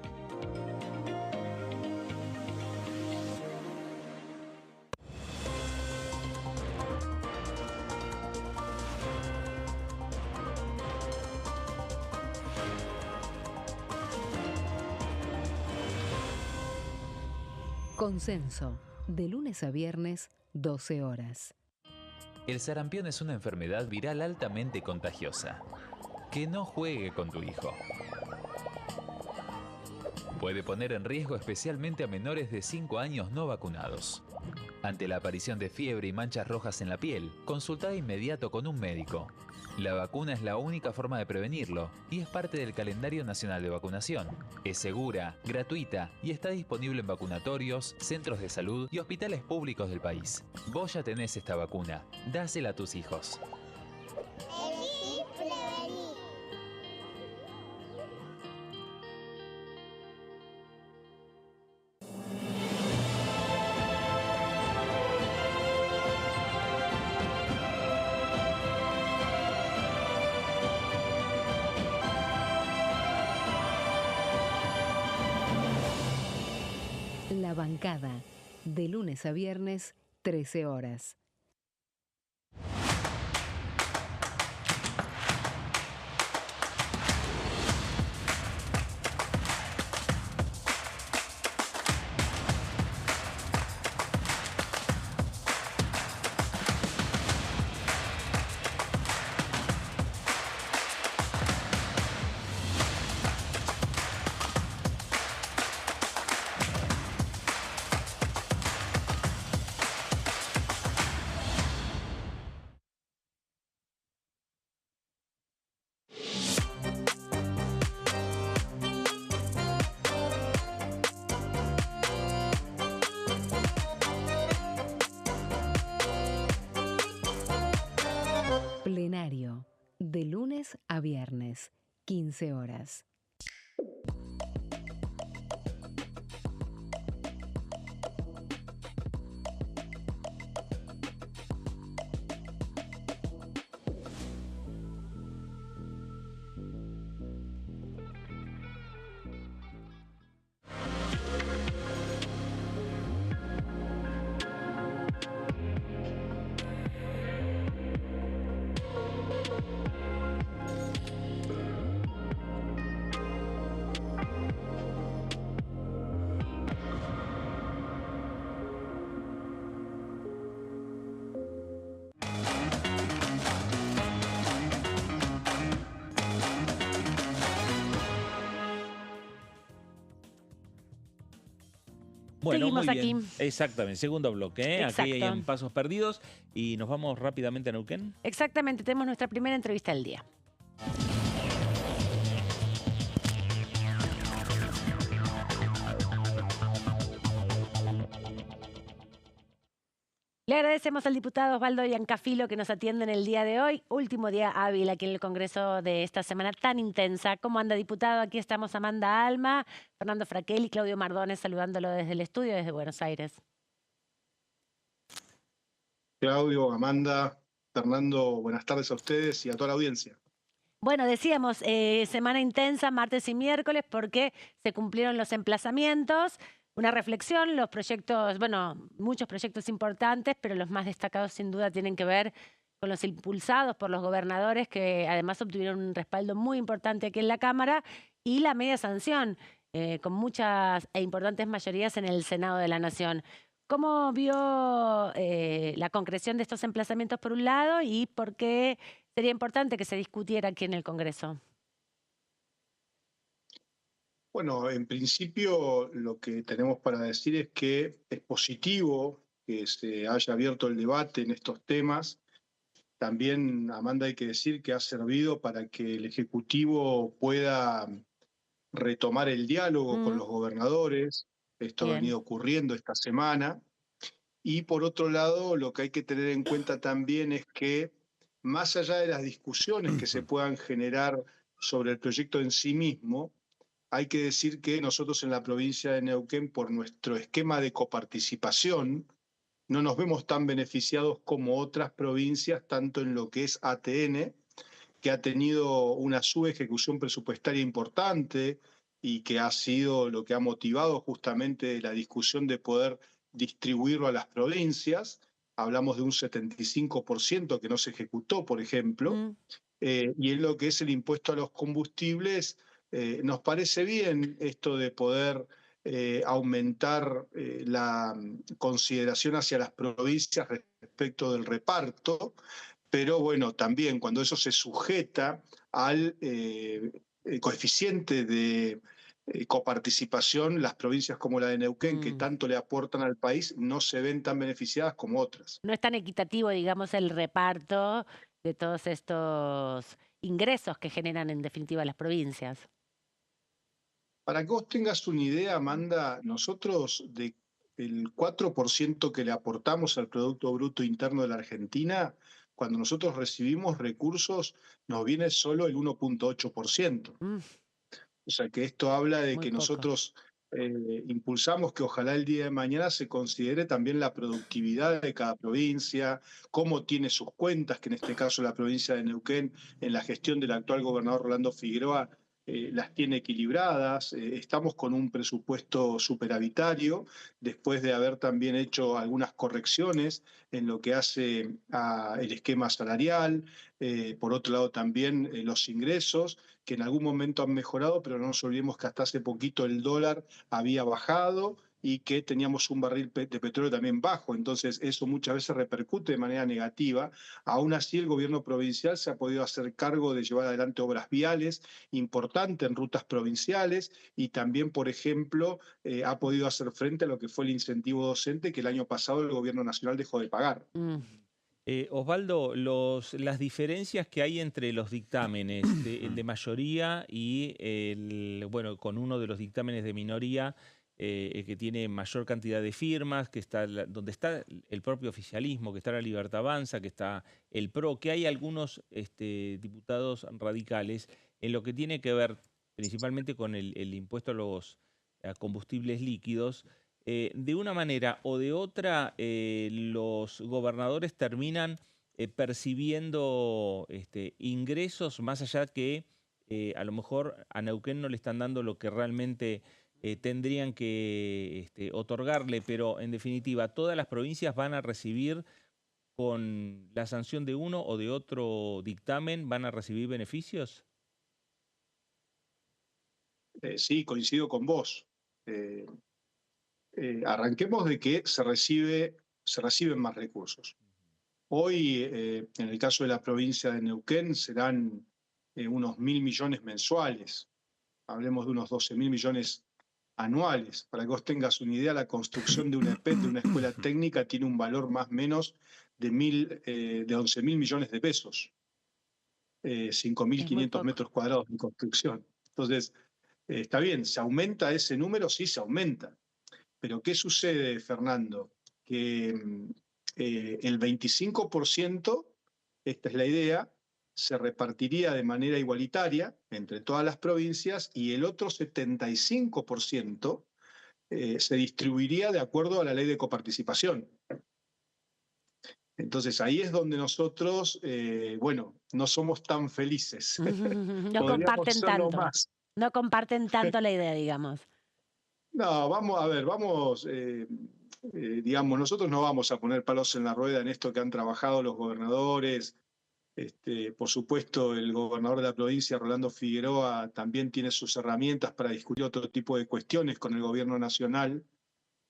Consenso, de lunes a viernes, 12 horas. El sarampión es una enfermedad viral altamente contagiosa. Que no juegue con tu hijo. Puede poner en riesgo especialmente a menores de 5 años no vacunados. Ante la aparición de fiebre y manchas rojas en la piel, consulta de inmediato con un médico. La vacuna es la única forma de prevenirlo y es parte del calendario nacional de vacunación. Es segura, gratuita y está disponible en vacunatorios, centros de salud y hospitales públicos del país. Vos ya tenés esta vacuna, dásela a tus hijos. La Bancada, de lunes a viernes, 13 horas. Plenario, de lunes a viernes, 15 horas. Bueno, Seguimos muy bien. aquí. Exactamente, segundo bloque, ¿eh? Aquí Exacto. en Pasos Perdidos y nos vamos rápidamente a Neuquén. Exactamente, tenemos nuestra primera entrevista del día. Le agradecemos al diputado Osvaldo Biancafilo que nos atiende en el día de hoy, último día hábil aquí en el Congreso de esta semana tan intensa. ¿Cómo anda, diputado? Aquí estamos Amanda Alma, Fernando Fraquel y Claudio Mardones saludándolo desde el estudio, desde Buenos Aires. Claudio, Amanda, Fernando, buenas tardes a ustedes y a toda la audiencia. Bueno, decíamos, semana intensa, martes y miércoles, porque se cumplieron los emplazamientos. Una reflexión, los proyectos, bueno, muchos proyectos importantes, pero los más destacados sin duda tienen que ver con los impulsados por los gobernadores, que además obtuvieron un respaldo muy importante aquí en la Cámara, y la media sanción, con muchas e importantes mayorías en el Senado de la Nación. ¿Cómo vio la concreción de estos emplazamientos por un lado y por qué sería importante que se discutiera aquí en el Congreso? Bueno, en principio lo que tenemos para decir es que es positivo que se haya abierto el debate en estos temas. También, Amanda, hay que decir que ha servido para que el Ejecutivo pueda retomar el diálogo con los gobernadores. Esto ha Bien. venido ocurriendo esta semana. Y por otro lado, lo que hay que tener en cuenta también es que más allá de las discusiones que se puedan generar sobre el proyecto en sí mismo, hay que decir que nosotros en la provincia de Neuquén, por nuestro esquema de coparticipación, no nos vemos tan beneficiados como otras provincias, tanto en lo que es ATN, que ha tenido una subejecución presupuestaria importante y que ha sido lo que ha motivado justamente la discusión de poder distribuirlo a las provincias. Hablamos de un 75% que no se ejecutó, por ejemplo, y en lo que es el impuesto a los combustibles, nos parece bien esto de poder aumentar la consideración hacia las provincias respecto del reparto, pero bueno, también cuando eso se sujeta al coeficiente de coparticipación, las provincias como la de Neuquén, que tanto le aportan al país, no se ven tan beneficiadas como otras. No es tan equitativo, digamos, el reparto de todos estos ingresos que generan en definitiva las provincias. Para que vos tengas una idea, Amanda, nosotros del 4% que le aportamos al Producto Bruto Interno de la Argentina, cuando nosotros recibimos recursos, nos viene solo el 1,8%. O sea que esto habla de Muy que poco. nosotros impulsamos que ojalá el día de mañana se considere también la productividad de cada provincia, cómo tiene sus cuentas, que en este caso la provincia de Neuquén, en la gestión del actual gobernador Rolando Figueroa, las tiene equilibradas. Estamos con un presupuesto superavitario, después de haber también hecho algunas correcciones en lo que hace al esquema salarial. Por otro lado también los ingresos, que en algún momento han mejorado, pero no nos olvidemos que hasta hace poquito el dólar había bajado y que teníamos un barril de petróleo también bajo. Entonces eso muchas veces repercute de manera negativa. Aún así el gobierno provincial se ha podido hacer cargo de llevar adelante obras viales importantes en rutas provinciales y también, por ejemplo, ha podido hacer frente a lo que fue el incentivo docente que el año pasado el gobierno nacional dejó de pagar. Osvaldo, las diferencias que hay entre los dictámenes, el de mayoría y bueno, con uno de los dictámenes de minoría, el que tiene mayor cantidad de firmas, que está donde está el propio oficialismo, que está la Libertad Avanza, que está el PRO, que hay algunos diputados radicales en lo que tiene que ver principalmente con el impuesto a combustibles líquidos. De una manera o de otra, los gobernadores terminan percibiendo ingresos más allá que a lo mejor a Neuquén no le están dando lo que realmente tendrían que otorgarle, pero en definitiva todas las provincias van a recibir con la sanción de uno o de otro dictamen, ¿van a recibir beneficios? Sí, coincido con vos. Arranquemos de que se reciben más recursos. Hoy, en el caso de la provincia de Neuquén, serán unos 1.000 millones mensuales. Hablemos de unos 12.000 millones anuales. Para que vos tengas una idea, la construcción de una EPET, de una escuela técnica, tiene un valor más o menos de 11.000 millones de pesos. Es muy 5.500 poco. metros cuadrados de construcción. Entonces, está bien, ¿se aumenta ese número? Sí, se aumenta. Pero ¿qué sucede, Fernando? Que el 25%, esta es la idea, se repartiría de manera igualitaria entre todas las provincias y el otro 75% se distribuiría de acuerdo a la ley de coparticipación. Entonces ahí es donde nosotros, bueno, no somos tan felices. No Podríamos comparten serlo tanto. más. No comparten tanto la idea, digamos. No, vamos a ver, digamos, nosotros no vamos a poner palos en la rueda en esto que han trabajado los gobernadores. Por supuesto, el gobernador de la provincia, Rolando Figueroa, también tiene sus herramientas para discutir otro tipo de cuestiones con el gobierno nacional,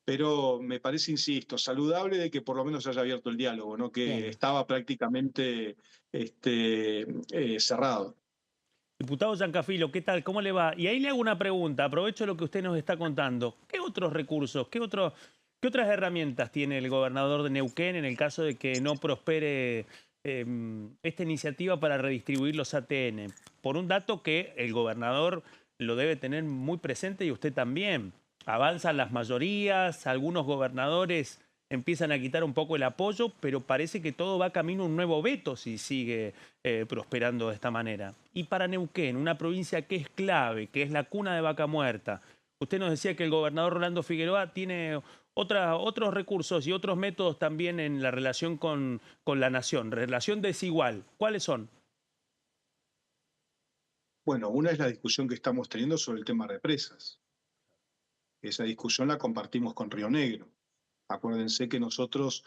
pero me parece, insisto, saludable de que por lo menos se haya abierto el diálogo, ¿no? Que Bien. estaba prácticamente cerrado. Diputado Giancafilo, ¿qué tal? ¿Cómo le va? Y ahí le hago una pregunta, aprovecho lo que usted nos está contando. ¿Qué otros recursos, qué otras herramientas tiene el gobernador de Neuquén en el caso de que no prospere esta iniciativa para redistribuir los ATN? Por un dato que el gobernador lo debe tener muy presente y usted también. Avanzan las mayorías, algunos gobernadores empiezan a quitar un poco el apoyo, pero parece que todo va camino a un nuevo veto si sigue prosperando de esta manera. Y para Neuquén, una provincia que es clave, que es la cuna de Vaca Muerta, usted nos decía que el gobernador Rolando Figueroa tiene otros recursos y otros métodos también en la relación con la nación, relación desigual. ¿Cuáles son? Bueno, una es la discusión que estamos teniendo sobre el tema represas. Esa discusión la compartimos con Río Negro. Acuérdense que nosotros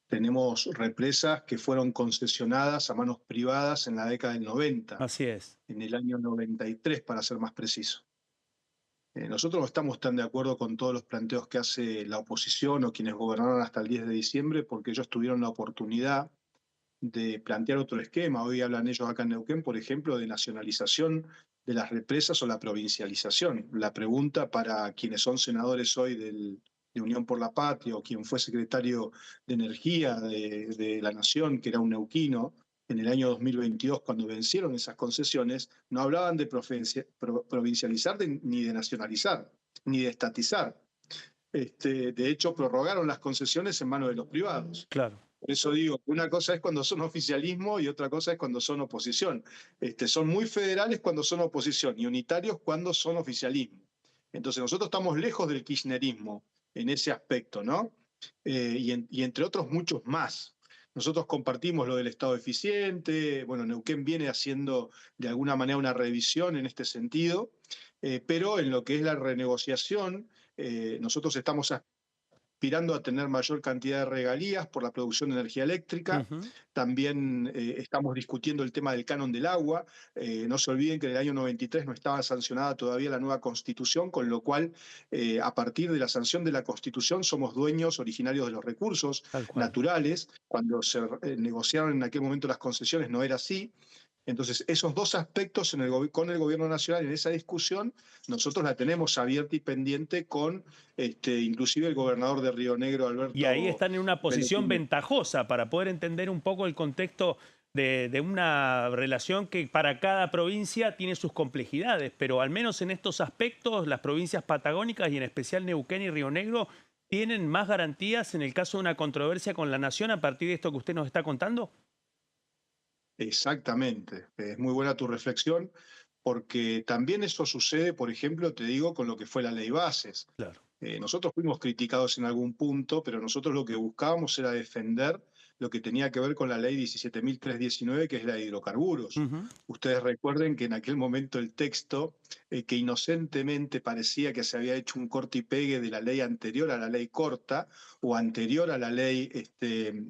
tenemos represas que fueron concesionadas a manos privadas en la década del 90. Así es. En el año 93, para ser más preciso. Nosotros no estamos tan de acuerdo con todos los planteos que hace la oposición o quienes gobernaron hasta el 10 de diciembre, porque ellos tuvieron la oportunidad de plantear otro esquema. Hoy hablan ellos acá en Neuquén, por ejemplo, de nacionalización de las represas o la provincialización. La pregunta para quienes son senadores hoy de Unión por la Patria o quien fue secretario de Energía de la Nación, que era un neuquino, en el año 2022, cuando vencieron esas concesiones, no hablaban de provincializar ni de nacionalizar, ni de estatizar. De hecho, prorrogaron las concesiones en manos de los privados. Claro. Por eso digo, una cosa es cuando son oficialismo y otra cosa es cuando son oposición. Son muy federales cuando son oposición y unitarios cuando son oficialismo. Entonces nosotros estamos lejos del kirchnerismo en ese aspecto, ¿no? Y entre otros muchos más. Nosotros compartimos lo del Estado eficiente, bueno, Neuquén viene haciendo de alguna manera una revisión en este sentido, pero en lo que es la renegociación, nosotros estamos aspirando a tener mayor cantidad de regalías por la producción de energía eléctrica. También estamos discutiendo el tema del canon del agua. No se olviden que en el año 93 no estaba sancionada todavía la nueva Constitución, con lo cual a partir de la sanción de la Constitución somos dueños originarios de los recursos naturales. Cuando se negociaron en aquel momento las concesiones no era así. Entonces, esos dos aspectos con el gobierno nacional en esa discusión, nosotros la tenemos abierta y pendiente con inclusive el gobernador de Río Negro, Alberto. Y ahí están en una posición Benettini. ventajosa para poder entender un poco el contexto de una relación que para cada provincia tiene sus complejidades, pero al menos en estos aspectos las provincias patagónicas y en especial Neuquén y Río Negro tienen más garantías en el caso de una controversia con la nación a partir de esto que usted nos está contando. Exactamente, es muy buena tu reflexión, porque también eso sucede, por ejemplo, te digo, con lo que fue la ley bases. Claro. Nosotros fuimos criticados en algún punto, pero nosotros lo que buscábamos era defender lo que tenía que ver con la ley 17.319, que es la de hidrocarburos. Ustedes recuerden que en aquel momento el texto, que inocentemente parecía que se había hecho un corte y pegue de la ley anterior a la ley corta, o anterior a la ley,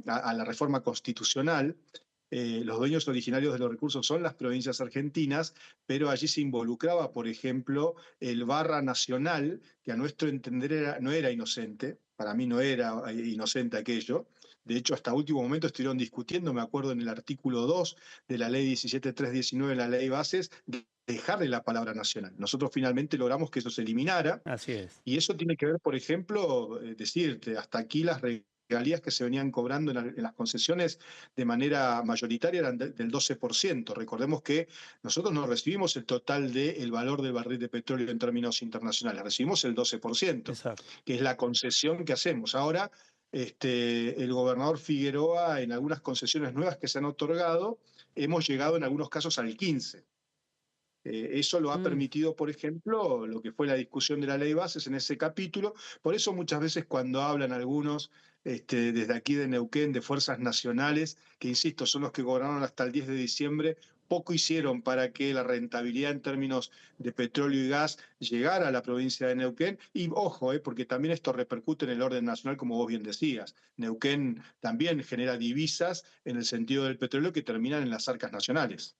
a la reforma constitucional. Los dueños originarios de los recursos son las provincias argentinas, pero allí se involucraba, por ejemplo, el barra nacional, que a nuestro entender no era inocente, para mí no era inocente aquello, De hecho, hasta último momento estuvieron discutiendo, me acuerdo en el artículo 2 de la ley 17.319, la ley bases, de dejarle la palabra nacional. Nosotros finalmente logramos que eso se eliminara. Así es. Y eso tiene que ver, por ejemplo, decirte, hasta aquí las regalías que se venían cobrando en las concesiones de manera mayoritaria eran del 12%. Recordemos que nosotros no recibimos el total del valor del barril de petróleo en términos internacionales, recibimos el 12%, Exacto. que es la concesión que hacemos. Ahora, el gobernador Figueroa, en algunas concesiones nuevas que se han otorgado, hemos llegado en algunos casos al 15%. Eso lo ha permitido, por ejemplo, lo que fue la discusión de la ley bases en ese capítulo. Por eso muchas veces cuando hablan algunos desde aquí de Neuquén, de fuerzas nacionales, que insisto, son los que gobernaron hasta el 10 de diciembre, poco hicieron para que la rentabilidad en términos de petróleo y gas llegara a la provincia de Neuquén. Y ojo, porque también esto repercute en el orden nacional, como vos bien decías. Neuquén también genera divisas en el sentido del petróleo que terminan en las arcas nacionales.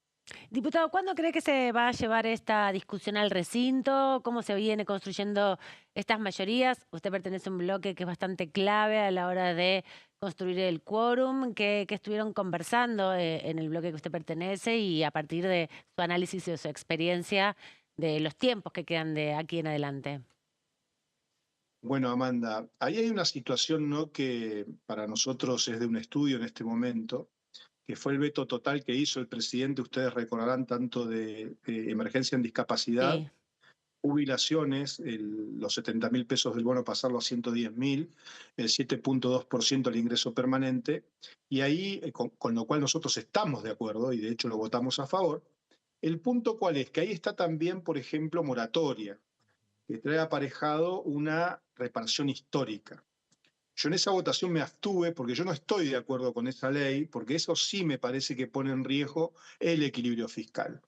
Diputado, ¿cuándo cree que se va a llevar esta discusión al recinto? ¿Cómo se viene construyendo estas mayorías? Usted pertenece a un bloque que es bastante clave a la hora de construir el quórum. ¿Qué estuvieron conversando en el bloque que usted pertenece y a partir de su análisis y de su experiencia de los tiempos que quedan de aquí en adelante? Bueno, Amanda, ahí hay una situación, ¿no?, que para nosotros es de un estudio en este momento, que fue el veto total que hizo el presidente, ustedes recordarán, tanto de emergencia en discapacidad, Sí. jubilaciones, los 70.000 pesos del bono pasarlo a 110.000, el 7.2% el ingreso permanente, y ahí, con lo cual nosotros estamos de acuerdo, y de hecho lo votamos a favor. El punto cuál es, que ahí está también, por ejemplo, moratoria, que trae aparejado una reparación histórica. Yo en esa votación me abstuve porque yo no estoy de acuerdo con esa ley, porque eso sí me parece que pone en riesgo el equilibrio fiscal.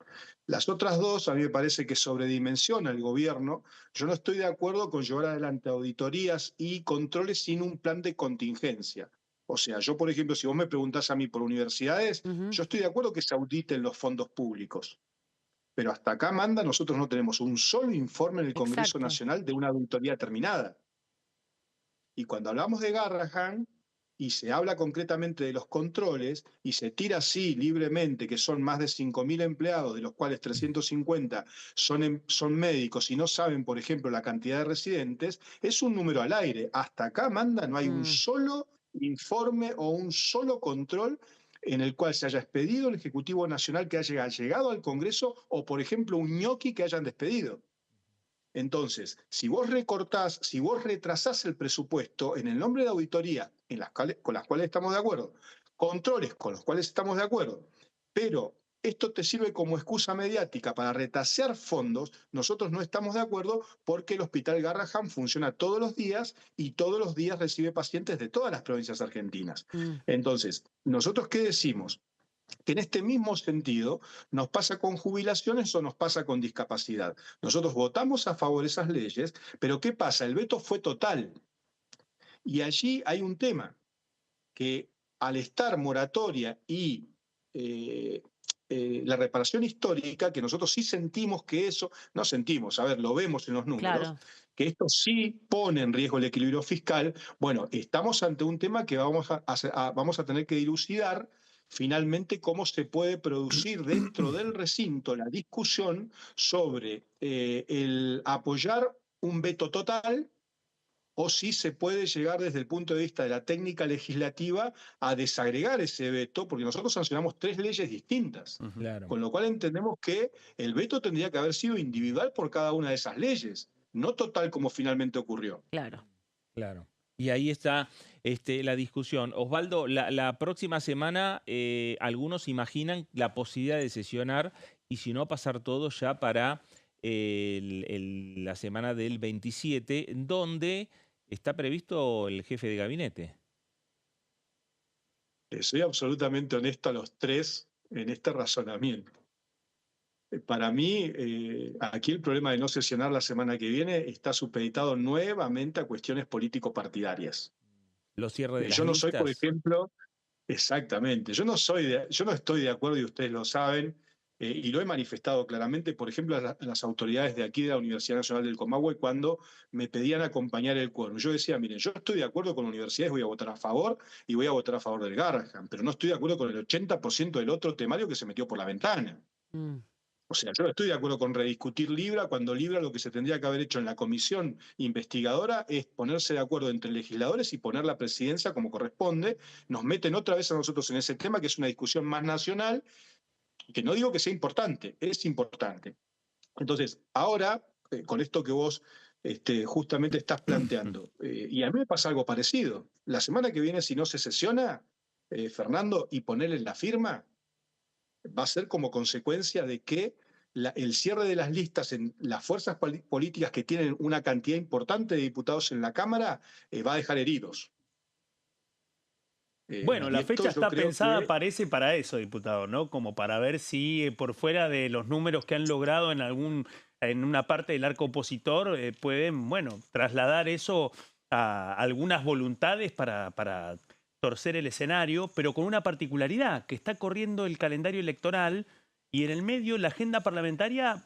Las otras dos, a mí me parece que sobredimensiona el gobierno. Yo no estoy de acuerdo con llevar adelante auditorías y controles sin un plan de contingencia. O sea, yo, por ejemplo, si vos me preguntás a mí por universidades, yo estoy de acuerdo que se auditen los fondos públicos. Pero hasta acá, Amanda, nosotros no tenemos un solo informe en el Congreso Exacto. Nacional de una auditoría terminada. Y cuando hablamos de Garrahan y se habla concretamente de los controles y se tira así libremente que son más de 5.000 empleados, de los cuales 350 son médicos y no saben, por ejemplo, la cantidad de residentes, es un número al aire. Hasta acá, Amanda, no hay un solo informe o un solo control en el cual se haya expedido el Ejecutivo Nacional que haya llegado al Congreso o, por ejemplo, un ñoqui que hayan despedido. Entonces, si vos recortás, si vos retrasás el presupuesto en el nombre de auditoría con las cuales estamos de acuerdo, controles con los cuales estamos de acuerdo, pero esto te sirve como excusa mediática para retasear fondos, nosotros no estamos de acuerdo porque el Hospital Garrahan funciona todos los días y todos los días recibe pacientes de todas las provincias argentinas. Entonces, ¿nosotros qué decimos? Que en este mismo sentido nos pasa con jubilaciones o nos pasa con discapacidad. Nosotros votamos a favor de esas leyes, pero ¿qué pasa? El veto fue total. Y allí hay un tema, que al estar moratoria y la reparación histórica, que nosotros sí sentimos que eso, no sentimos, a ver, lo vemos en los números, Claro. que esto sí pone en riesgo el equilibrio fiscal. Bueno, estamos ante un tema que vamos a tener que dilucidar finalmente cómo se puede producir dentro del recinto la discusión sobre el apoyar un veto total o si se puede llegar desde el punto de vista de la técnica legislativa a desagregar ese veto, porque nosotros sancionamos 3 leyes distintas, Claro. con lo cual entendemos que el veto tendría que haber sido individual por cada una de esas leyes, no total como finalmente ocurrió. Claro. Claro. Y ahí está la discusión. Osvaldo, la próxima semana algunos imaginan la posibilidad de sesionar y si no pasar todo ya para la semana del 27, donde está previsto el jefe de gabinete. Soy absolutamente honesto a los 3 en este razonamiento. Para mí, aquí el problema de no sesionar la semana que viene está supeditado nuevamente a cuestiones político-partidarias. Los cierres de las Yo no soy, por listas. ejemplo, exactamente, yo no estoy de acuerdo, y ustedes lo saben, y lo he manifestado claramente, por ejemplo, a las autoridades de aquí de la Universidad Nacional del Comahue cuando me pedían acompañar el quórum. Yo decía, miren, yo estoy de acuerdo con universidades, voy a votar a favor y voy a votar a favor del Garrahan, pero no estoy de acuerdo con el 80% del otro temario que se metió por la ventana. O sea, yo estoy de acuerdo con rediscutir Libra cuando Libra lo que se tendría que haber hecho en la comisión investigadora es ponerse de acuerdo entre legisladores y poner la presidencia como corresponde. Nos meten otra vez a nosotros en ese tema, que es una discusión más nacional, que no digo que sea importante, es importante. Entonces, ahora, con esto que vos justamente estás planteando, y a mí me pasa algo parecido. La semana que viene, si no se sesiona, Fernando, y ponerle la firma, va a ser como consecuencia de que el cierre de las listas en las fuerzas políticas que tienen una cantidad importante de diputados en la Cámara va a dejar heridos. Bueno, la fecha está pensada, que... parece, para eso, diputado, ¿no? Como para ver si por fuera de los números que han logrado en una parte del arco opositor pueden, bueno, trasladar eso a algunas voluntades para torcer el escenario, pero con una particularidad, que está corriendo el calendario electoral y en el medio la agenda parlamentaria,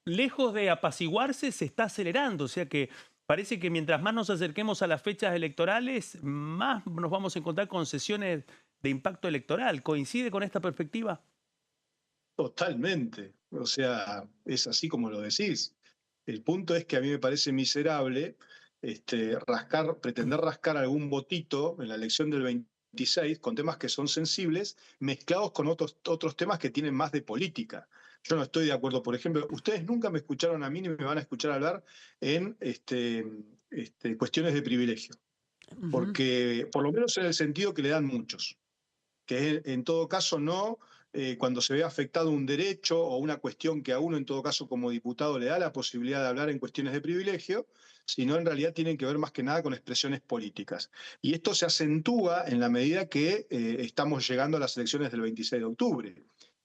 lejos de apaciguarse, se está acelerando. O sea que parece que mientras más nos acerquemos a las fechas electorales, más nos vamos a encontrar con sesiones de impacto electoral. ¿Coincide con esta perspectiva? Totalmente. O sea, es así como lo decís. El punto es que a mí me parece miserable pretender rascar algún votito en la elección del 26 con temas que son sensibles, mezclados con otros temas que tienen más de política. Yo no estoy de acuerdo. Por ejemplo, ustedes nunca me escucharon a mí ni me van a escuchar hablar en cuestiones de privilegio. Porque, por lo menos en el sentido que le dan muchos, que es, en todo caso no cuando se ve afectado un derecho o una cuestión que a uno en todo caso como diputado le da la posibilidad de hablar en cuestiones de privilegio, sino en realidad tienen que ver más que nada con expresiones políticas. Y esto se acentúa en la medida que estamos llegando a las elecciones del 26 de octubre.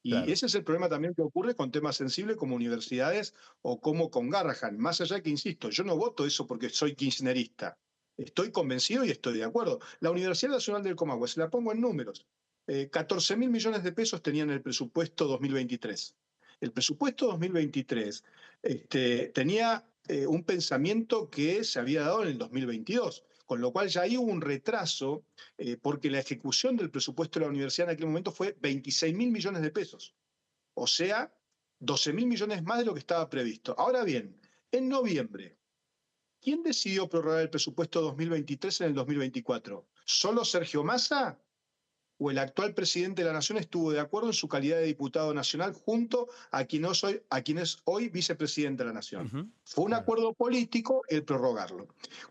Y claro, ese es el problema también que ocurre con temas sensibles como universidades o como con Garrahan. Más allá que, insisto, yo no voto eso porque soy kirchnerista. Estoy convencido y estoy de acuerdo. La Universidad Nacional del Comahue, se la pongo en números, 14.000 millones de pesos tenían el presupuesto 2023. El presupuesto 2023 tenía un pensamiento que se había dado en el 2022, con lo cual ya ahí hubo un retraso porque la ejecución del presupuesto de la universidad en aquel momento fue 26.000 millones de pesos. O sea, 12.000 millones más de lo que estaba previsto. Ahora bien, en noviembre, ¿quién decidió prorrogar el presupuesto 2023 en el 2024? ¿Solo Sergio Massa? ¿O el actual presidente de la Nación estuvo de acuerdo en su calidad de diputado nacional junto a quien es hoy vicepresidente de la Nación? Fue un acuerdo político el prorrogarlo.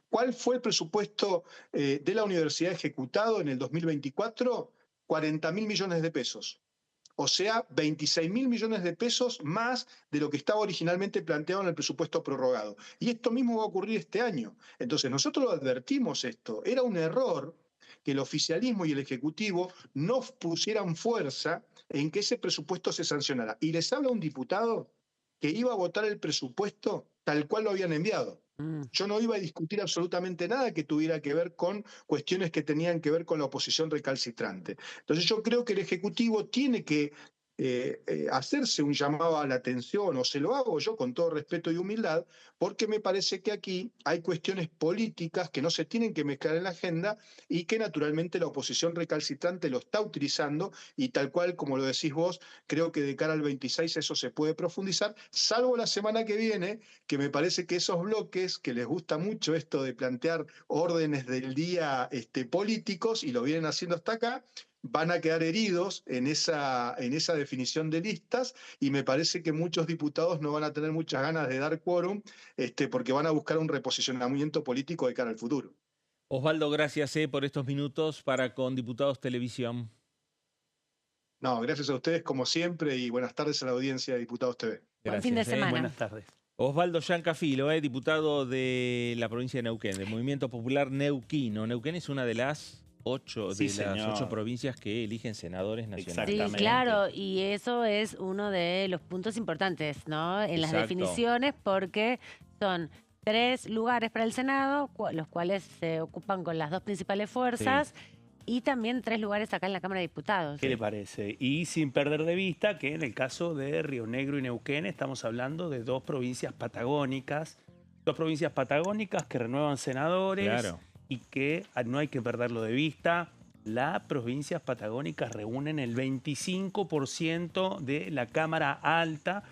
¿Cuál fue el presupuesto de la universidad ejecutado en el 2024? 40.000 millones de pesos. O sea, 26.000 millones de pesos más de lo que estaba originalmente planteado en el presupuesto prorrogado. Y esto mismo va a ocurrir este año. Entonces, nosotros lo advertimos esto. Era un error que el oficialismo y el Ejecutivo no pusieran fuerza en que ese presupuesto se sancionara. Y les habla un diputado que iba a votar el presupuesto tal cual lo habían enviado. Yo no iba a discutir absolutamente nada que tuviera que ver con cuestiones que tenían que ver con la oposición recalcitrante. Entonces yo creo que el Ejecutivo tiene que hacerse un llamado a la atención, o se lo hago yo con todo respeto y humildad, porque me parece que aquí hay cuestiones políticas que no se tienen que mezclar en la agenda y que naturalmente la oposición recalcitrante lo está utilizando y tal cual como lo decís vos, creo que de cara al 26 eso se puede profundizar, salvo la semana que viene, que me parece que esos bloques que les gusta mucho esto de plantear órdenes del día políticos y lo vienen haciendo hasta acá, van a quedar heridos en esa definición de listas y me parece que muchos diputados no van a tener muchas ganas de dar quórum porque van a buscar un reposicionamiento político de cara al futuro. Osvaldo, gracias por estos minutos para con Diputados Televisión. No, gracias a ustedes como siempre y buenas tardes a la audiencia de Diputados TV. Buen fin de semana. Buenas tardes. Osvaldo Giancafilo, diputado de la provincia de Neuquén, del Movimiento Popular Neuquino. Neuquén es una de las 8 provincias que eligen senadores nacionales. Sí, claro, y eso es uno de los puntos importantes, ¿no? En las definiciones, porque son 3 lugares para el Senado, los cuales se ocupan con las 2 principales fuerzas. y también 3 lugares acá en la Cámara de Diputados. ¿Qué le parece? Y sin perder de vista que en el caso de Río Negro y Neuquén estamos hablando de 2 provincias patagónicas, que renuevan senadores. Claro. Y que no hay que perderlo de vista, las provincias patagónicas reúnen el 25% de la Cámara Alta,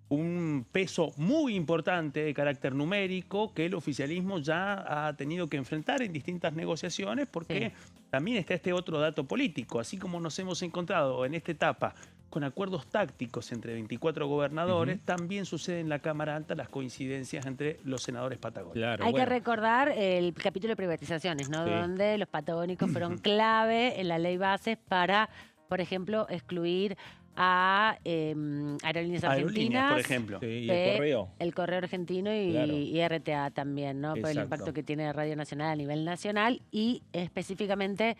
un peso muy importante de carácter numérico que el oficialismo ya ha tenido que enfrentar en distintas negociaciones porque también está este otro dato político. Así como nos hemos encontrado en esta etapa con acuerdos tácticos entre 24 gobernadores, también sucede en la Cámara Alta las coincidencias entre los senadores patagónicos. Claro, Hay que recordar el capítulo de privatizaciones, ¿no? Sí. Donde los patagónicos fueron clave en la ley bases para, por ejemplo, excluir a Aerolíneas Argentinas, por ejemplo. Sí, y el correo. El Correo Argentino y RTA también, ¿no? Por el Exacto. impacto que tiene Radio Nacional a nivel nacional y específicamente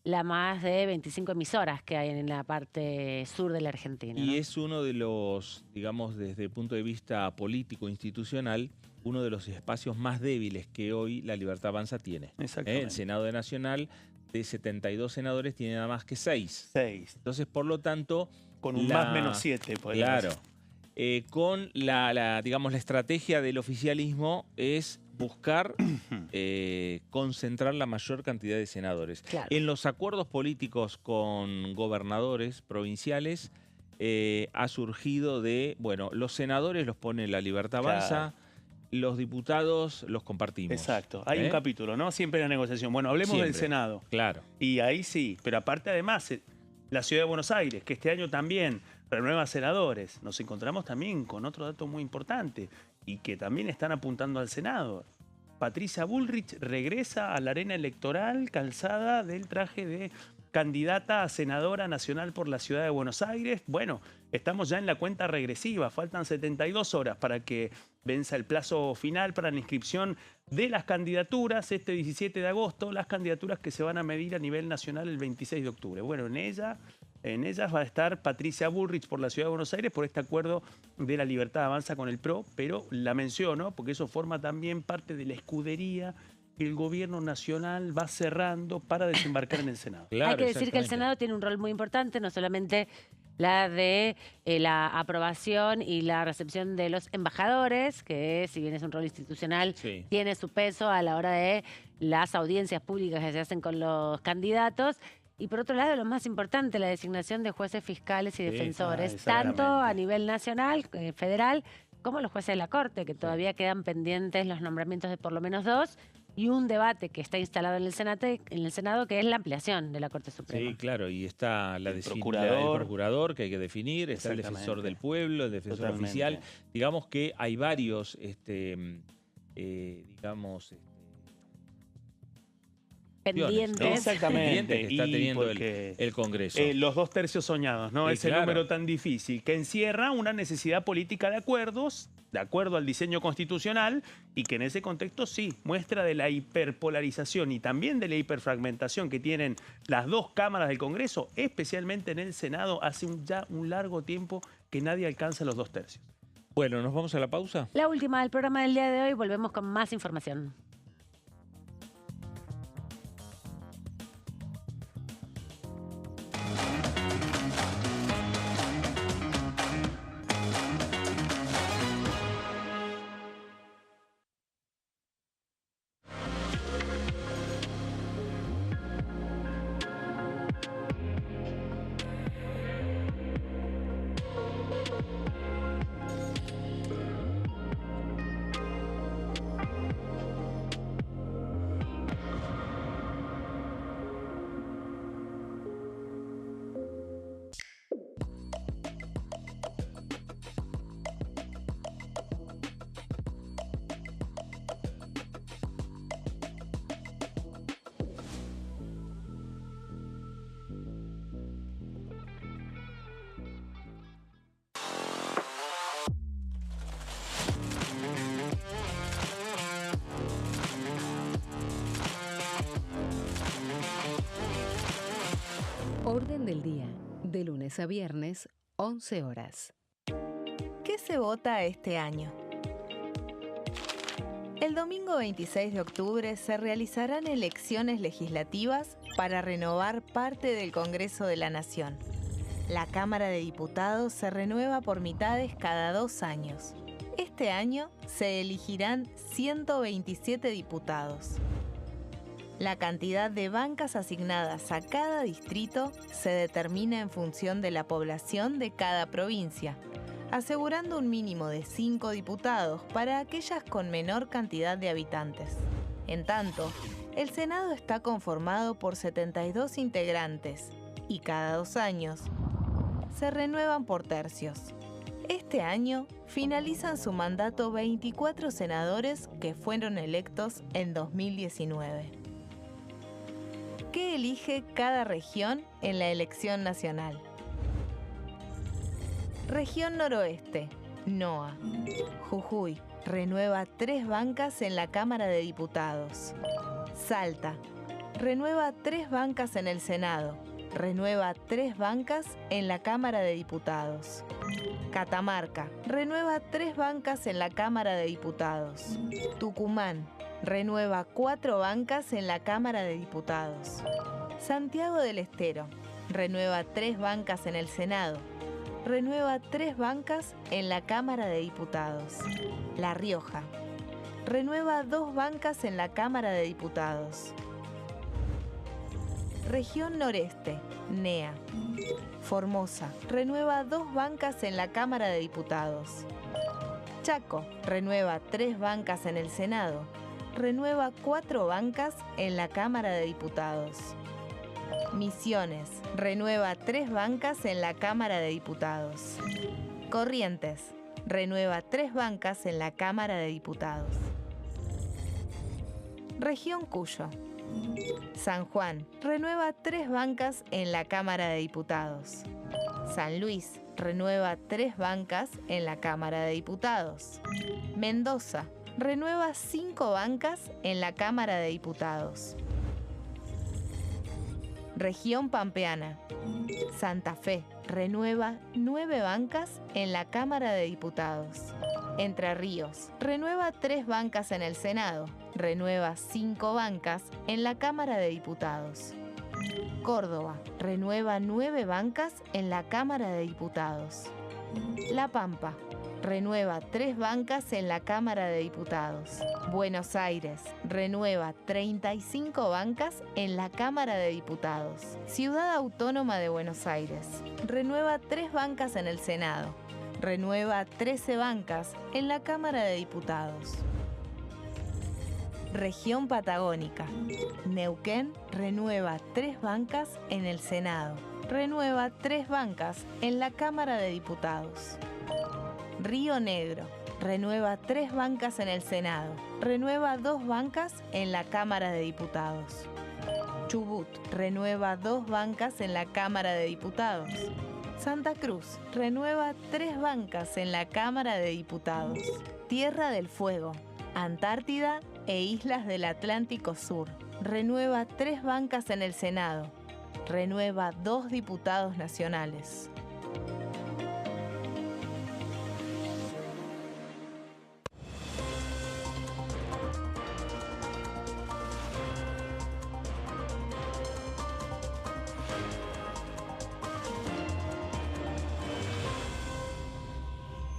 la más de 25 emisoras que hay en la parte sur de la Argentina. Y ¿no? es uno de los, digamos, desde el punto de vista político institucional, uno de los espacios más débiles que hoy la Libertad Avanza tiene. Exactamente. El Senado Nacional, de 72 senadores, tiene nada más que 6. 6. Entonces, por lo tanto... Con un más menos 7. Claro. Con digamos, la estrategia del oficialismo es buscar concentrar la mayor cantidad de senadores. Claro. En los acuerdos políticos con gobernadores provinciales ha surgido bueno, los senadores los pone la Libertad Avanza, los diputados los compartimos. Exacto. Hay un capítulo, ¿no? Siempre en la negociación. Bueno, hablemos del Senado. Claro. Y ahí sí, pero aparte además, la Ciudad de Buenos Aires, que este año también renueva senadores, nos encontramos también con otro dato muy importante y que también están apuntando al Senado. Patricia Bullrich regresa a la arena electoral calzada del traje de candidata a senadora nacional por la Ciudad de Buenos Aires. Bueno, estamos ya en la cuenta regresiva, faltan 72 horas para que venza el plazo final para la inscripción de las candidaturas este 17 de agosto, las candidaturas que se van a medir a nivel nacional el 26 de octubre. Bueno, en ellas va a estar Patricia Bullrich por la Ciudad de Buenos Aires por este acuerdo de la Libertad Avanza con el PRO, pero la menciono porque eso forma también parte de la escudería que el gobierno nacional va cerrando para desembarcar en el Senado. Claro, hay que decir que el exactamente. Senado tiene un rol muy importante, no solamente la de la aprobación y la recepción de los embajadores, que si bien es un rol institucional, Sí. tiene su peso a la hora de las audiencias públicas que se hacen con los candidatos. Y por otro lado, lo más importante, la designación de jueces fiscales y defensores, tanto a nivel nacional, federal, como los jueces de la Corte, que todavía quedan pendientes los nombramientos de por lo menos 2, y un debate que está instalado en el Senado, que es la ampliación de la Corte Suprema. Sí, claro, y está el procurador que hay que definir, está el defensor del pueblo, el defensor oficial. Digamos que hay varios, pendientes. Exactamente. Que está Y teniendo porque, el Congreso. los 2 tercios soñados, ¿no? Sí, Ese claro. número tan difícil, que encierra una necesidad política de acuerdos, de acuerdo al diseño constitucional, y que en ese contexto sí, muestra de la hiperpolarización y también de la hiperfragmentación que tienen las 2 cámaras del Congreso, especialmente en el Senado, hace ya un largo tiempo que nadie alcanza los 2 tercios. Bueno, ¿nos vamos a la pausa? La última del programa del día de hoy, volvemos con más información. Orden del día, de lunes a viernes, 11 horas. ¿Qué se vota este año? El domingo 26 de octubre se realizarán elecciones legislativas para renovar parte del Congreso de la Nación. La Cámara de Diputados se renueva por mitades cada 2 años. Este año se elegirán 127 diputados. La cantidad de bancas asignadas a cada distrito se determina en función de la población de cada provincia, asegurando un mínimo de 5 diputados para aquellas con menor cantidad de habitantes. En tanto, el Senado está conformado por 72 integrantes y cada 2 años se renuevan por tercios. Este año finalizan su mandato 24 senadores que fueron electos en 2019. ¿Qué elige cada región en la elección nacional? Región Noroeste, NOA. Jujuy renueva 3 bancas en la Cámara de Diputados. Salta renueva 3 bancas en el Senado. Renueva 3 bancas en la Cámara de Diputados. Catamarca renueva 3 bancas en la Cámara de Diputados. Tucumán renueva 4 bancas en la Cámara de Diputados. Santiago del Estero renueva 3 bancas en el Senado. Renueva 3 bancas en la Cámara de Diputados. La Rioja renueva 2 bancas en la Cámara de Diputados. Región Noreste, NEA. Formosa renueva 2 bancas en la Cámara de Diputados. Chaco renueva 3 bancas en el Senado. Renueva 4 bancas en la Cámara de Diputados. Misiones renueva 3 bancas en la Cámara de Diputados. Corrientes renueva 3 bancas en la Cámara de Diputados. Región Cuyo. San Juan renueva 3 bancas en la Cámara de Diputados. San Luis renueva 3 bancas en la Cámara de Diputados. Mendoza renueva 5 bancas en la Cámara de Diputados. Región Pampeana. Santa Fe renueva 9 bancas en la Cámara de Diputados. Entre Ríos renueva 3 bancas en el Senado. Renueva 5 bancas en la Cámara de Diputados. Córdoba renueva 9 bancas en la Cámara de Diputados. La Pampa renueva 3 bancas en la Cámara de Diputados. Buenos Aires renueva 35 bancas en la Cámara de Diputados. Ciudad Autónoma de Buenos Aires renueva 3 bancas en el Senado. Renueva 13 bancas en la Cámara de Diputados. Región Patagónica. Neuquén renueva 3 bancas en el Senado. Renueva 3 bancas en la Cámara de Diputados. Río Negro renueva 3 bancas en el Senado. Renueva 2 bancas en la Cámara de Diputados. Chubut renueva 2 bancas en la Cámara de Diputados. Santa Cruz renueva 3 bancas en la Cámara de Diputados. Tierra del Fuego, Antártida e Islas del Atlántico Sur renueva 3 bancas en el Senado. Renueva 2 diputados nacionales.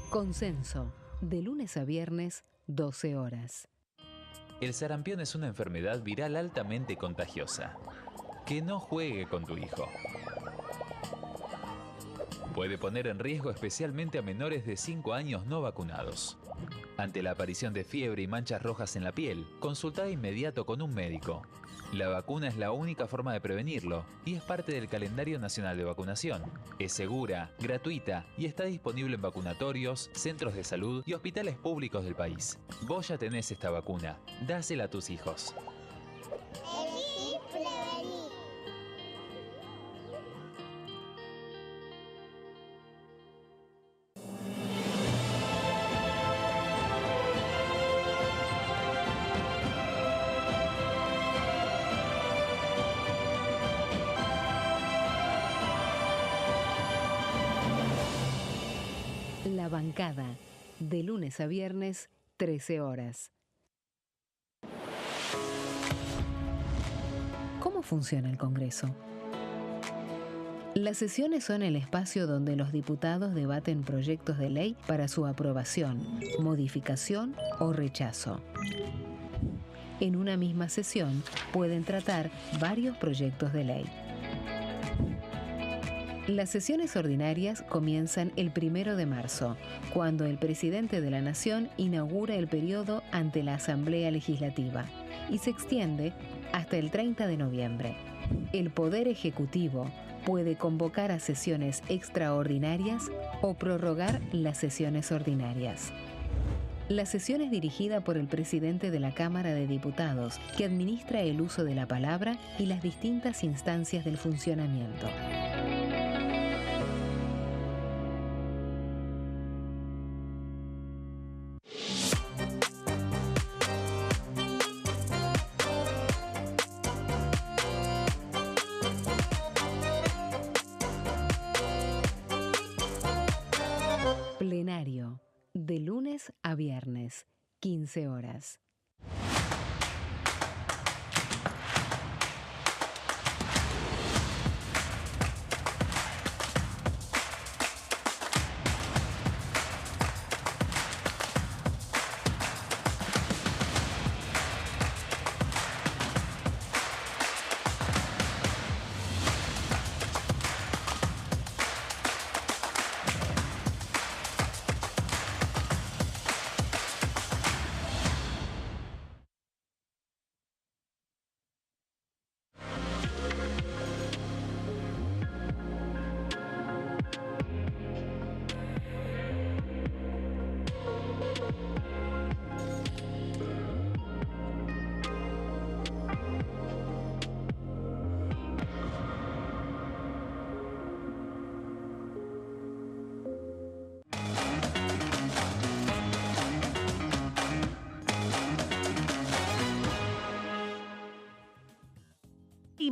Consenso, de lunes a viernes, 12 horas. El sarampión es una enfermedad viral altamente contagiosa. Que no juegue con tu hijo. Puede poner en riesgo especialmente a menores de 5 años no vacunados. Ante la aparición de fiebre y manchas rojas en la piel, consulta de inmediato con un médico. La vacuna es la única forma de prevenirlo y es parte del calendario nacional de vacunación. Es segura, gratuita y está disponible en vacunatorios, centros de salud y hospitales públicos del país. Vos ya tenés esta vacuna, dásela a tus hijos. La Bancada, de lunes a viernes, 13 horas. ¿Cómo funciona el Congreso? Las sesiones son el espacio donde los diputados debaten proyectos de ley para su aprobación, modificación o rechazo. En una misma sesión pueden tratar varios proyectos de ley. Las sesiones ordinarias comienzan el 1 de marzo, cuando el presidente de la Nación inaugura el periodo ante la Asamblea Legislativa y se extiende hasta el 30 de noviembre. El Poder Ejecutivo puede convocar a sesiones extraordinarias o prorrogar las sesiones ordinarias. La sesión es dirigida por el presidente de la Cámara de Diputados, que administra el uso de la palabra y las distintas instancias del funcionamiento. Plenario, de lunes a viernes, 15 horas.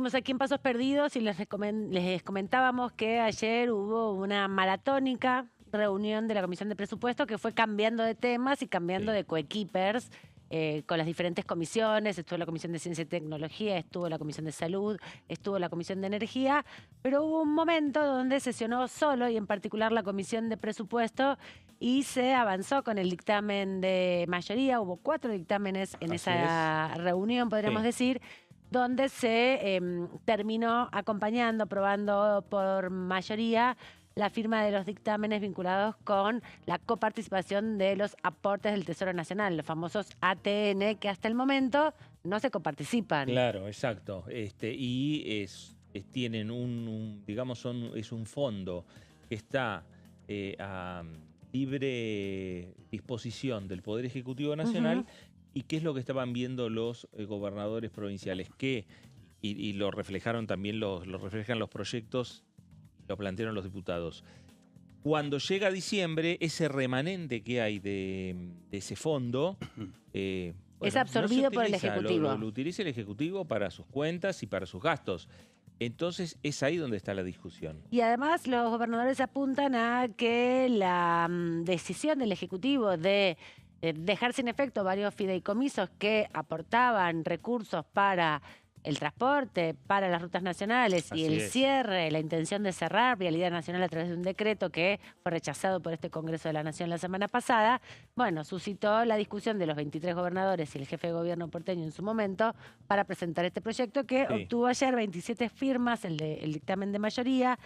Seguimos aquí en Pasos Perdidos y les comentábamos que ayer hubo una maratónica reunión de la Comisión de Presupuesto que fue cambiando de temas y cambiando de coequippers con las diferentes comisiones. Estuvo la Comisión de Ciencia y Tecnología, estuvo la Comisión de Salud, estuvo la Comisión de Energía, pero hubo un momento donde sesionó solo y en particular la Comisión de Presupuesto y se avanzó con el dictamen de mayoría. Hubo 4 dictámenes en esa reunión, podríamos decir, donde se terminó acompañando, aprobando por mayoría la firma de los dictámenes vinculados con la coparticipación de los aportes del Tesoro Nacional, los famosos ATN, que hasta el momento no se coparticipan. Claro, exacto. Tienen es un fondo que está a libre disposición del Poder Ejecutivo Nacional. ¿Y qué es lo que estaban viendo los gobernadores provinciales? Y lo reflejaron también, lo reflejan los proyectos, lo plantearon los diputados. Cuando llega diciembre, ese remanente que hay de ese fondo es absorbido por el Ejecutivo. Lo utiliza el Ejecutivo para sus cuentas y para sus gastos. Entonces es ahí donde está la discusión. Y además los gobernadores apuntan a que la decisión del Ejecutivo de dejar sin efecto varios fideicomisos que aportaban recursos para el transporte, para las rutas nacionales y el cierre, la intención de cerrar Vialidad Nacional a través de un decreto que fue rechazado por este Congreso de la Nación la semana pasada, bueno, suscitó la discusión de los 23 gobernadores y el jefe de gobierno porteño en su momento para presentar este proyecto que obtuvo ayer 27 firmas, el dictamen de mayoría,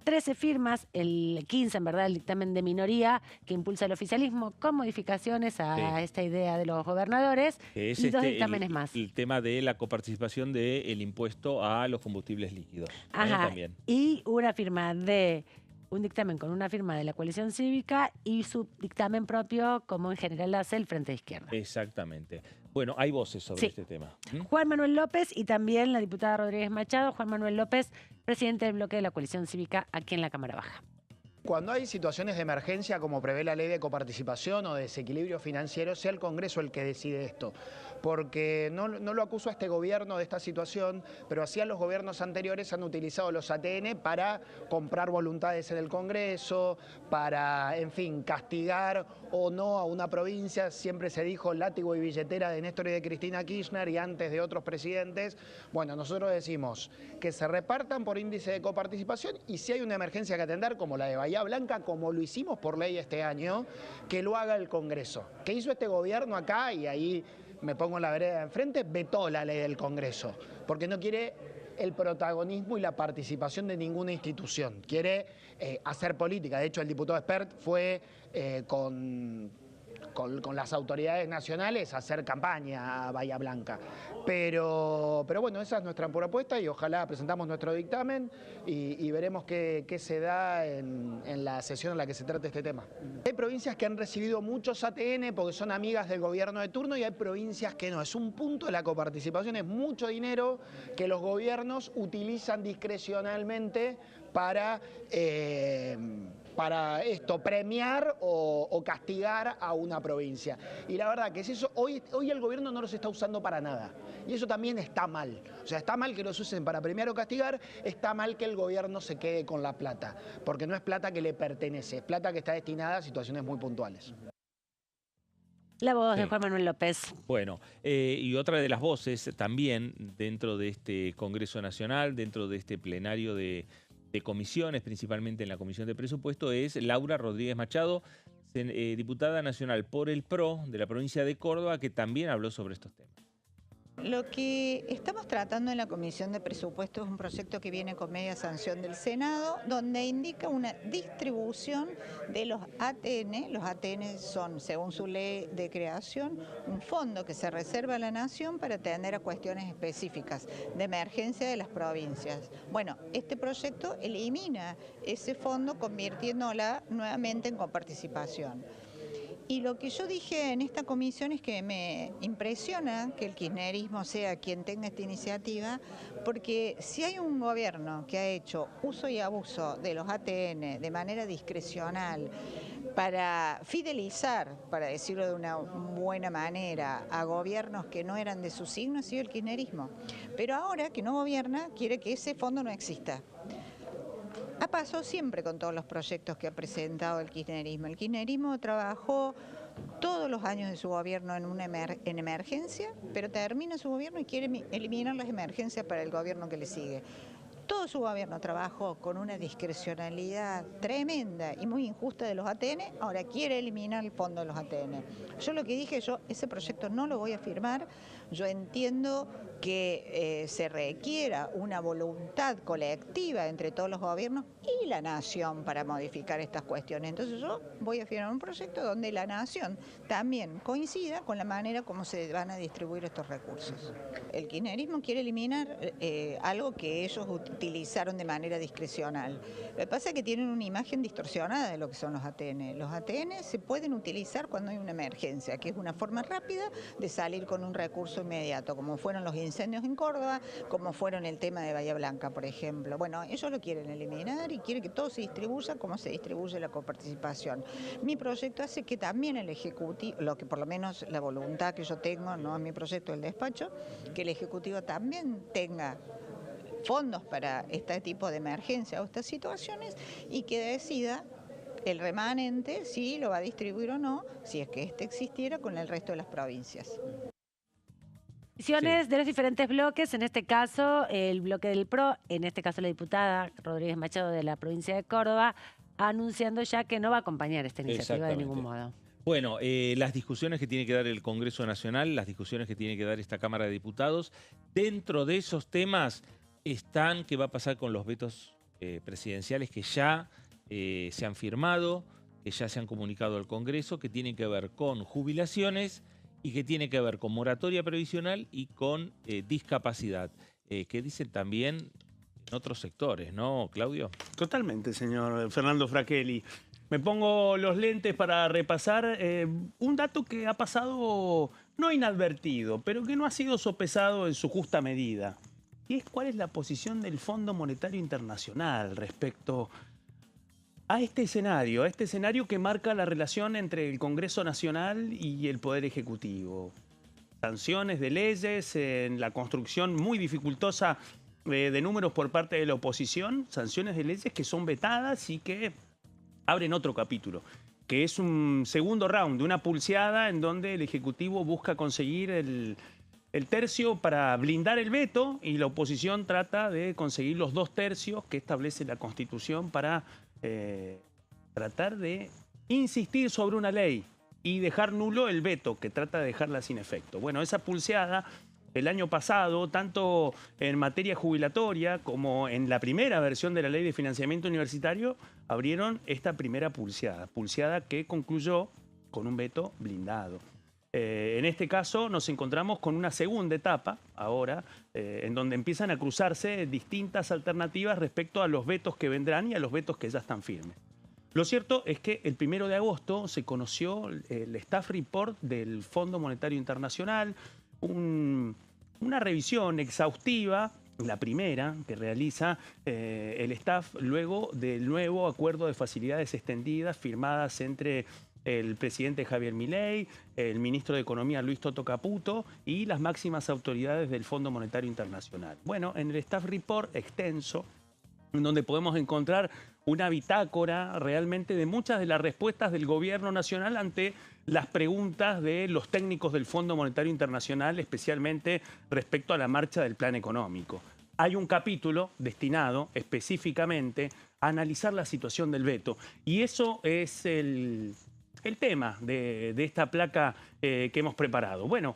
13 firmas, el 15 en verdad el dictamen de minoría que impulsa el oficialismo con modificaciones a esta idea de los gobernadores y 2 dictámenes más. El tema de la coparticipación del impuesto a los combustibles líquidos. También. Y una firma de un dictamen con una firma de la coalición cívica y su dictamen propio como en general hace el Frente de Izquierda. Exactamente. Bueno, hay voces sobre este tema. Juan Manuel López y también la diputada Rodríguez Machado. Juan Manuel López, presidente del bloque de la coalición cívica aquí en la Cámara Baja. cuando hay situaciones de emergencia, como prevé la ley de coparticipación o de desequilibrio financiero, sea el Congreso el que decide esto. Porque no lo acuso a este gobierno de esta situación, pero así a los gobiernos anteriores han utilizado los ATN para comprar voluntades en el Congreso, para, en fin, castigar o no a una provincia. Siempre se dijo látigo y billetera de Néstor y de Cristina Kirchner y antes de otros presidentes. Bueno, nosotros decimos que se repartan por índice de coparticipación y si hay una emergencia que atender, como la de Bahía Blanca, como lo hicimos por ley este año, que lo haga el Congreso. ¿Qué hizo este gobierno acá? Y ahí me pongo en la vereda de enfrente, vetó la ley del Congreso, porque no quiere el protagonismo y la participación de ninguna institución. Quiere hacer política. De hecho, el diputado Espert fue con las autoridades nacionales a hacer campaña a Bahía Blanca. Pero bueno, esa es nuestra propuesta y ojalá presentamos nuestro dictamen y veremos qué se da en la sesión en la que se trate este tema. Hay provincias que han recibido muchos ATN porque son amigas del gobierno de turno y hay provincias que no. Es un punto de la coparticipación, es mucho dinero que los gobiernos utilizan discrecionalmente para premiar o castigar a una provincia. Y la verdad que es eso, hoy el gobierno no los está usando para nada. Y eso también está mal. O sea, está mal que los usen para premiar o castigar, está mal que el gobierno se quede con la plata, porque no es plata que le pertenece, es plata que está destinada a situaciones muy puntuales. La voz de Juan Manuel López. Bueno, y otra de las voces también dentro de este Congreso Nacional, dentro de este plenario de comisiones, principalmente en la Comisión de Presupuesto, es Laura Rodríguez Machado, diputada nacional por el PRO de la provincia de Córdoba, que también habló sobre estos temas. Lo que estamos tratando en la Comisión de Presupuestos es un proyecto que viene con media sanción del Senado, donde indica una distribución de los ATN. Los ATN son, según su ley de creación, un fondo que se reserva a la Nación para atender a cuestiones específicas de emergencia de las provincias. Bueno, este proyecto elimina ese fondo convirtiéndola nuevamente en coparticipación. Y lo que yo dije en esta comisión es que me impresiona que el kirchnerismo sea quien tenga esta iniciativa, porque si hay un gobierno que ha hecho uso y abuso de los ATN de manera discrecional para fidelizar, para decirlo de una buena manera, a gobiernos que no eran de su signo, ha sido el kirchnerismo. Pero ahora que no gobierna, quiere que ese fondo no exista. Ha pasado siempre con todos los proyectos que ha presentado el kirchnerismo. El kirchnerismo trabajó todos los años de su gobierno en emergencia, pero termina su gobierno y quiere eliminar las emergencias para el gobierno que le sigue. Todo su gobierno trabajó con una discrecionalidad tremenda y muy injusta de los ATN, ahora quiere eliminar el fondo de los ATN. Yo lo que dije, ese proyecto no lo voy a firmar, yo entiendo que se requiera una voluntad colectiva entre todos los gobiernos y la nación para modificar estas cuestiones. Entonces yo voy a firmar un proyecto donde la nación también coincida con la manera como se van a distribuir estos recursos. El kirchnerismo quiere eliminar algo que ellos utilizaron de manera discrecional. Lo que pasa es que tienen una imagen distorsionada de lo que son los ATN. Los ATN se pueden utilizar cuando hay una emergencia, que es una forma rápida de salir con un recurso inmediato, como fueron los incendios en Córdoba, como fueron el tema de Bahía Blanca, por ejemplo. Bueno, ellos lo quieren eliminar y quieren que todo se distribuya como se distribuye la coparticipación. Mi proyecto hace que también el Ejecutivo, lo que por lo menos la voluntad que yo tengo, no es mi proyecto del despacho, que el Ejecutivo también tenga fondos para este tipo de emergencia o estas situaciones y que decida el remanente si lo va a distribuir o no, si es que este existiera con el resto de las provincias. Decisiones de los diferentes bloques, en este caso el bloque del PRO, en este caso la diputada Rodríguez Machado de la provincia de Córdoba, anunciando ya que no va a acompañar esta iniciativa de ningún modo. Bueno, las discusiones que tiene que dar el Congreso Nacional, las discusiones que tiene que dar esta Cámara de Diputados, dentro de esos temas están qué va a pasar con los vetos presidenciales que ya se han firmado, que ya se han comunicado al Congreso, que tienen que ver con jubilaciones y que tiene que ver con moratoria previsional y con discapacidad, que dicen también en otros sectores, ¿no, Claudio? Totalmente, señor Fernando Fraquelli. Me pongo los lentes para repasar un dato que ha pasado no inadvertido, pero que no ha sido sopesado en su justa medida. Y es cuál es la posición del Fondo Monetario Internacional respecto a este escenario que marca la relación entre el Congreso Nacional y el Poder Ejecutivo. Sanciones de leyes, en la construcción muy dificultosa de números por parte de la oposición, sanciones de leyes que son vetadas y que abren otro capítulo, que es un segundo round de una pulseada en donde el Ejecutivo busca conseguir el tercio para blindar el veto y la oposición trata de conseguir los 2 tercios que establece la Constitución para tratar de insistir sobre una ley y dejar nulo el veto, que trata de dejarla sin efecto. Bueno, esa pulseada el año pasado, tanto en materia jubilatoria como en la primera versión de la Ley de Financiamiento Universitario, abrieron esta primera pulseada que concluyó con un veto blindado. En este caso nos encontramos con una segunda etapa ahora, en donde empiezan a cruzarse distintas alternativas respecto a los vetos que vendrán y a los vetos que ya están firmes. Lo cierto es que el 1 de agosto se conoció el Staff Report del Fondo Monetario Internacional, una revisión exhaustiva, la primera que realiza el staff luego del nuevo acuerdo de facilidades extendidas firmadas entre el presidente Javier Milei, el ministro de Economía Luis Toto Caputo y las máximas autoridades del Fondo Monetario Internacional. Bueno, en el Staff Report extenso, en donde podemos encontrar una bitácora realmente de muchas de las respuestas del gobierno nacional ante las preguntas de los técnicos del Fondo Monetario Internacional, especialmente respecto a la marcha del plan económico. Hay un capítulo destinado específicamente a analizar la situación del veto y eso es el tema de esta placa que hemos preparado. Bueno,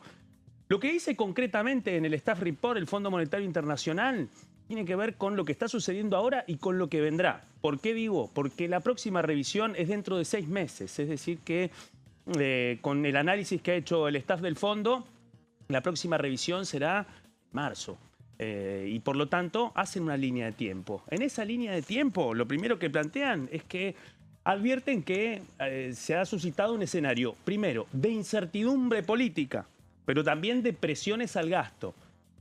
lo que dice concretamente en el Staff Report el Fondo Monetario Internacional tiene que ver con lo que está sucediendo ahora y con lo que vendrá. ¿Por qué digo? Porque la próxima revisión es dentro de 6 meses, es decir que con el análisis que ha hecho el staff del fondo, la próxima revisión será marzo. Y por lo tanto hacen una línea de tiempo. En esa línea de tiempo lo primero que plantean es que advierten que se ha suscitado un escenario, primero, de incertidumbre política, pero también de presiones al gasto.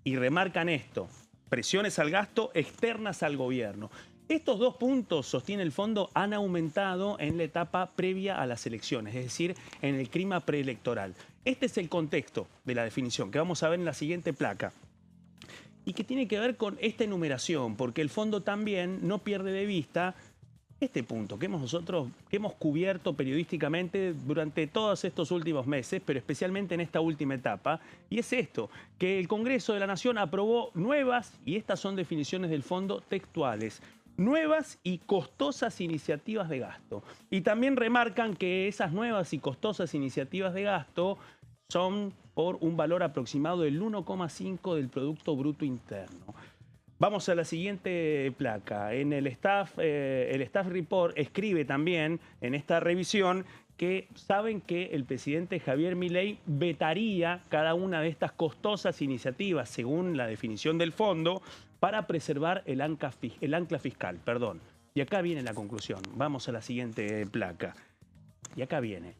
Y remarcan esto, presiones al gasto externas al gobierno. Estos 2 puntos, sostiene el fondo, han aumentado en la etapa previa a las elecciones, es decir, en el clima preelectoral. Este es el contexto de la definición que vamos a ver en la siguiente placa y que tiene que ver con esta enumeración, porque el fondo también no pierde de vista este punto que hemos cubierto periodísticamente durante todos estos últimos meses, pero especialmente en esta última etapa, y es esto, que el Congreso de la Nación aprobó nuevas, y estas son definiciones del fondo textuales, nuevas y costosas iniciativas de gasto. Y también remarcan que esas nuevas y costosas iniciativas de gasto son por un valor aproximado del 1,5 del Producto Bruto Interno. Vamos a la siguiente placa. En el Staff Report escribe también en esta revisión que saben que el presidente Javier Milei vetaría cada una de estas costosas iniciativas, según la definición del fondo, para preservar el ancla fiscal. Y acá viene la conclusión. Vamos a la siguiente placa. Y acá viene.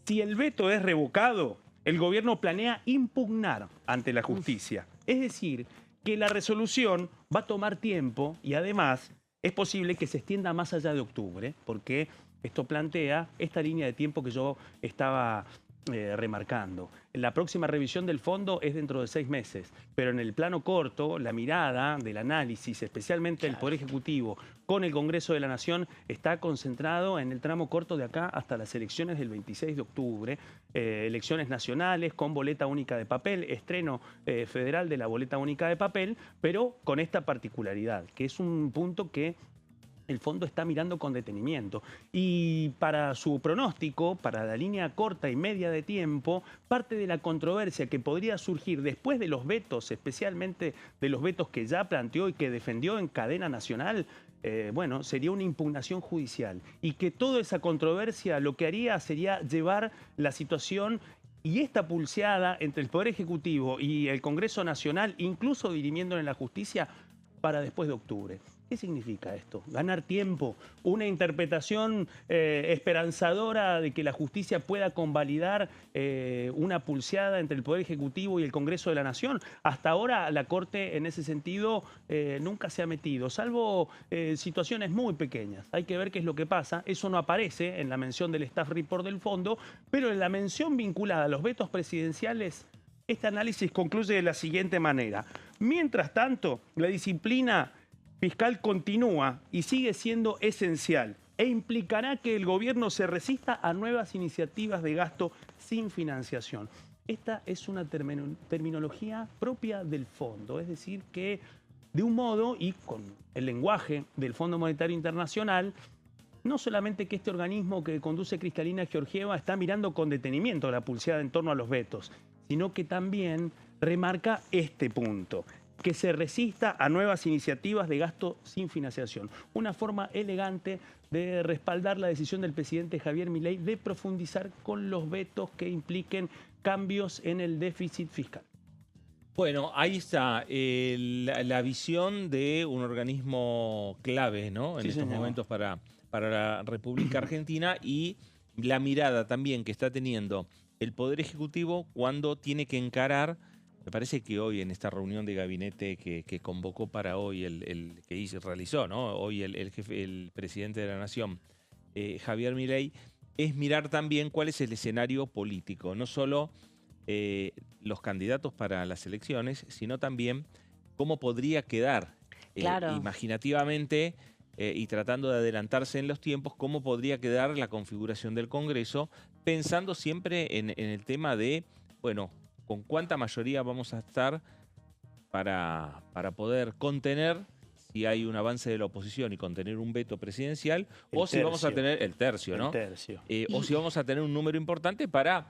Si el veto es revocado, el gobierno planea impugnar ante la justicia. Es decir, que la resolución va a tomar tiempo y además es posible que se extienda más allá de octubre, porque esto plantea esta línea de tiempo que yo estaba remarcando. La próxima revisión del fondo es dentro de 6 meses, pero en el plano corto, la mirada del análisis, especialmente del Poder Ejecutivo, con el Congreso de la Nación, está concentrado en el tramo corto de acá hasta las elecciones del 26 de octubre, elecciones nacionales con boleta única de papel, estreno federal de la boleta única de papel, pero con esta particularidad, que es un punto que el fondo está mirando con detenimiento. Y para su pronóstico, para la línea corta y media de tiempo, parte de la controversia que podría surgir después de los vetos, especialmente de los vetos que ya planteó y que defendió en cadena nacional, bueno, sería una impugnación judicial. Y que toda esa controversia lo que haría sería llevar la situación y esta pulseada entre el Poder Ejecutivo y el Congreso Nacional, incluso dirimiendo en la justicia, para después de octubre. ¿Qué significa esto? Ganar tiempo, una interpretación esperanzadora de que la justicia pueda convalidar una pulseada entre el Poder Ejecutivo y el Congreso de la Nación. Hasta ahora la Corte en ese sentido nunca se ha metido, salvo situaciones muy pequeñas. Hay que ver qué es lo que pasa. Eso no aparece en la mención del staff report del fondo, pero en la mención vinculada a los vetos presidenciales, este análisis concluye de la siguiente manera. Mientras tanto, la disciplina fiscal continúa y sigue siendo esencial e implicará que el gobierno se resista a nuevas iniciativas de gasto sin financiación. Esta es una terminología propia del fondo, es decir, que de un modo y con el lenguaje del Fondo Monetario Internacional, no solamente que este organismo que conduce Cristalina Georgieva está mirando con detenimiento la pulseada en torno a los vetos, sino que también remarca este punto, que se resista a nuevas iniciativas de gasto sin financiación. Una forma elegante de respaldar la decisión del presidente Javier Milei de profundizar con los vetos que impliquen cambios en el déficit fiscal. Bueno, ahí está la visión de un organismo clave, ¿no? En estos momentos para la República Argentina, y la mirada también que está teniendo el Poder Ejecutivo cuando tiene que encarar. Me parece que hoy en esta reunión de gabinete que convocó para hoy, realizó, ¿no? Hoy el presidente de la Nación, Javier Milei, es mirar también cuál es el escenario político, no solo los candidatos para las elecciones, sino también cómo podría quedar, imaginativamente, y tratando de adelantarse en los tiempos, cómo podría quedar la configuración del Congreso, pensando siempre en el tema de, bueno, con cuánta mayoría vamos a estar para poder contener, si hay un avance de la oposición, y contener un veto presidencial, o si vamos a tener el tercio, ¿no? O si vamos a tener un número importante para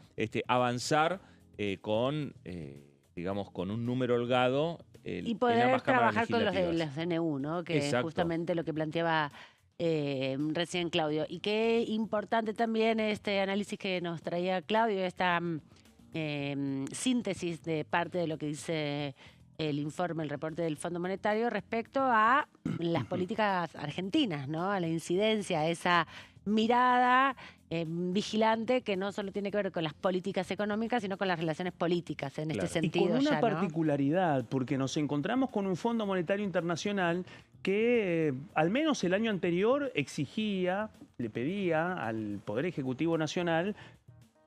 avanzar digamos, con un número holgado y poder trabajar con los DNU, ¿no? Que es justamente lo que planteaba recién Claudio. Y qué importante también este análisis que nos traía Claudio, esta síntesis de parte de lo que dice el informe, el reporte del Fondo Monetario respecto a las políticas argentinas, ¿no? A la incidencia, a esa mirada vigilante que no solo tiene que ver con las políticas económicas, sino con las relaciones políticas en este sentido. Y con una ya, particularidad, porque nos encontramos con un Fondo Monetario Internacional que al menos el año anterior le pedía al Poder Ejecutivo Nacional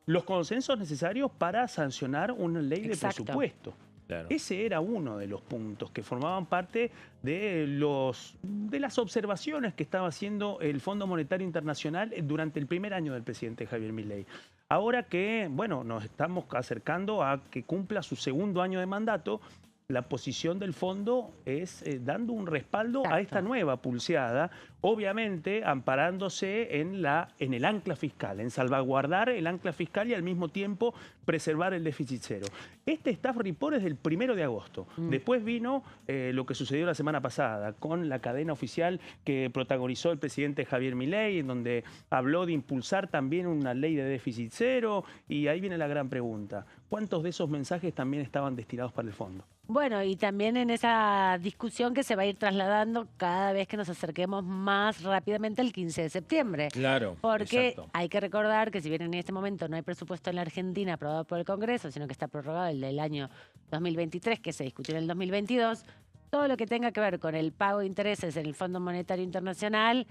los consensos necesarios para sancionar una ley de presupuesto. Claro. Ese era uno de los puntos que formaban parte de las observaciones que estaba haciendo el Fondo Monetario Internacional durante el primer año del presidente Javier Milei. Ahora que, bueno, nos estamos acercando a que cumpla su segundo año de mandato, la posición del fondo es dando un respaldo a esta nueva pulseada, obviamente amparándose en el ancla fiscal, en salvaguardar el ancla fiscal y al mismo tiempo preservar el déficit cero. Este staff report es del 1 de agosto. Después vino lo que sucedió la semana pasada con la cadena oficial que protagonizó el presidente Javier Milei, en donde habló de impulsar también una ley de déficit cero, y ahí viene la gran pregunta. ¿Cuántos de esos mensajes también estaban destinados para el fondo? Bueno, y también en esa discusión que se va a ir trasladando cada vez que nos acerquemos más rápidamente al 15 de septiembre. Claro, porque hay que recordar que si bien en este momento no hay presupuesto en la Argentina aprobado por el Congreso, sino que está prorrogado el del año 2023, que se discutió en el 2022, todo lo que tenga que ver con el pago de intereses en el Fondo Monetario Internacional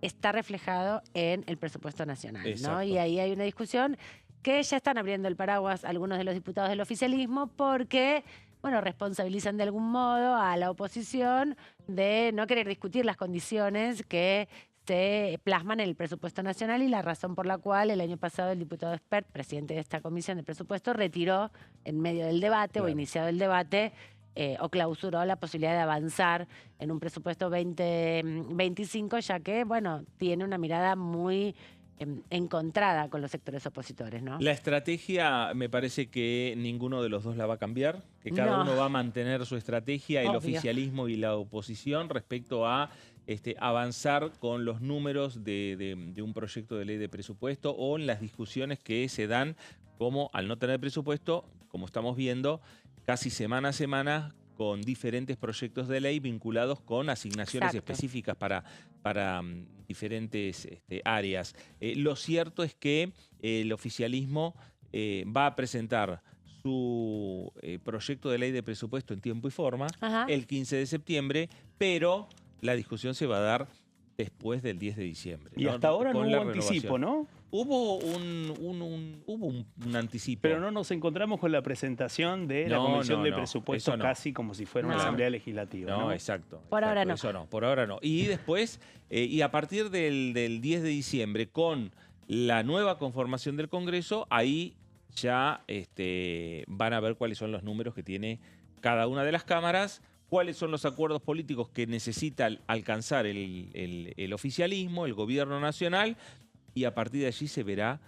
está reflejado en el presupuesto nacional, ¿no? Y ahí hay una discusión que ya están abriendo el paraguas algunos de los diputados del oficialismo porque, bueno, responsabilizan de algún modo a la oposición de no querer discutir las condiciones que se plasman en el presupuesto nacional, y la razón por la cual el año pasado el diputado Espert, presidente de esta comisión de presupuesto, retiró en medio del debate o iniciado el debate o clausuró la posibilidad de avanzar en un presupuesto 2025, ya que, bueno, tiene una mirada muy encontrada con los sectores opositores, ¿no? La estrategia, me parece que ninguno de los dos la va a cambiar, que cada uno va a mantener su estrategia, el oficialismo y la oposición, respecto a avanzar con los números de un proyecto de ley de presupuesto, o en las discusiones que se dan, como al no tener presupuesto, como estamos viendo, casi semana a semana, con diferentes proyectos de ley vinculados con asignaciones Exacto. específicas para diferentes áreas. Lo cierto es que el oficialismo va a presentar su proyecto de ley de presupuesto en tiempo y forma el 15 de septiembre, pero la discusión se va a dar después del 10 de diciembre. Y ¿no? hasta ahora no Con hubo la anticipo, renovación. ¿no? Hubo un anticipo. Pero no nos encontramos con la presentación de la Comisión de Presupuestos eso no. casi como si fuera una No. asamblea legislativa. No, No, exacto. Por ahora no. Eso no, por ahora no. Y después, y a partir del 10 de diciembre, con la nueva conformación del Congreso, ahí ya van a ver cuáles son los números que tiene cada una de las cámaras, cuáles son los acuerdos políticos que necesita alcanzar el oficialismo, el gobierno nacional, y a partir de allí se verá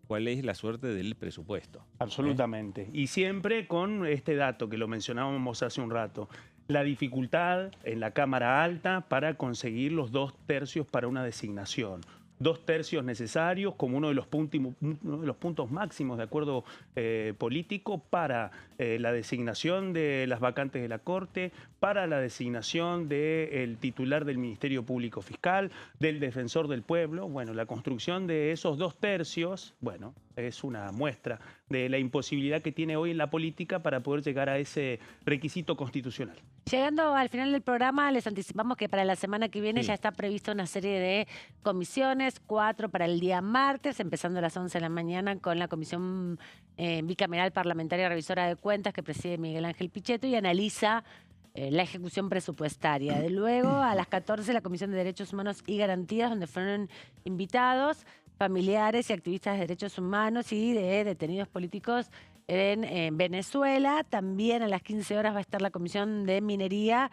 cuál es la suerte del presupuesto. Absolutamente. Y siempre con este dato que lo mencionábamos hace un rato, la dificultad en la Cámara Alta para conseguir los 2/3 para una designación. 2/3 necesarios como uno de los puntos máximos de acuerdo político para la designación de las vacantes de la Corte, para la designación del titular del Ministerio Público Fiscal, del Defensor del Pueblo. Bueno, la construcción de esos 2/3, bueno, es una muestra de la imposibilidad que tiene hoy en la política para poder llegar a ese requisito constitucional. Llegando al final del programa, les anticipamos que para la semana que viene ya está prevista una serie de comisiones, 4 para el día martes, empezando a las 11 de la mañana con la Comisión Bicameral Parlamentaria Revisora de Cuentas que preside Miguel Ángel Pichetto y analiza la ejecución presupuestaria. De luego, a las 14, la Comisión de Derechos Humanos y Garantías, donde fueron invitados familiares y activistas de derechos humanos y de detenidos políticos en Venezuela. También a las 15 horas va a estar la Comisión de Minería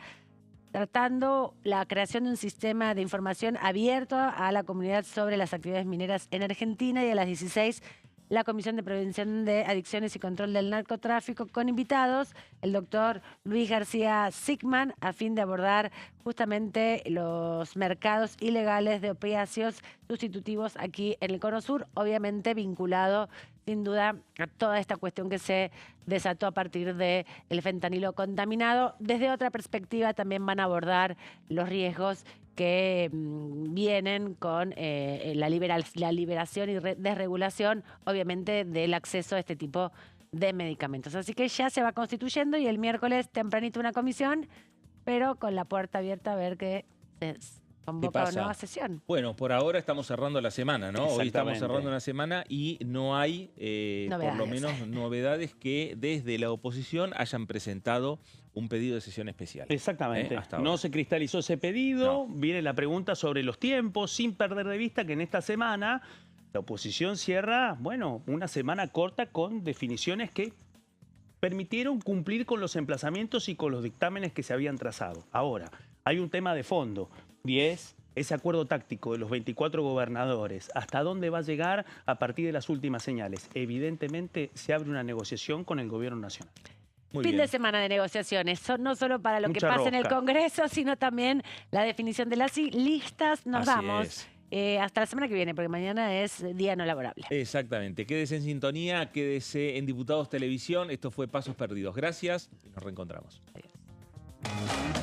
tratando la creación de un sistema de información abierto a la comunidad sobre las actividades mineras en Argentina, y a las 16 la Comisión de Prevención de Adicciones y Control del Narcotráfico con invitados, el doctor Luis García Sigman, a fin de abordar justamente los mercados ilegales de opiáceos sustitutivos aquí en el Cono Sur, obviamente vinculado sin duda a toda esta cuestión que se desató a partir del fentanilo contaminado. Desde otra perspectiva también van a abordar los riesgos que vienen con la liberación y desregulación, obviamente, del acceso a este tipo de medicamentos. Así que ya se va constituyendo y el miércoles tempranito una comisión, pero con la puerta abierta a ver qué se convoca una nueva sesión. Bueno, por ahora estamos cerrando la semana, ¿no? Hoy estamos Exactamente. cerrando una semana y no hay, por lo menos, novedades que desde la oposición hayan presentado un pedido de sesión especial. Exactamente. Hasta ahora. No se cristalizó ese pedido. No. Viene la pregunta sobre los tiempos, sin perder de vista que en esta semana la oposición cierra, bueno, una semana corta con definiciones que permitieron cumplir con los emplazamientos y con los dictámenes que se habían trazado. Ahora, hay un tema de fondo, y es ese acuerdo táctico de los 24 gobernadores. ¿Hasta dónde va a llegar a partir de las últimas señales? Evidentemente se abre una negociación con el gobierno nacional. Muy Fin bien. de semana de negociaciones, no solo para lo que Mucha pasa en el rosca. Congreso, sino también la definición de las listas. Nos Así vamos es. hasta la semana que viene, porque mañana es día no laborable. Exactamente. Quédese en sintonía, quédese en Diputados Televisión. Esto fue Pasos Perdidos. Gracias y nos reencontramos. Adiós.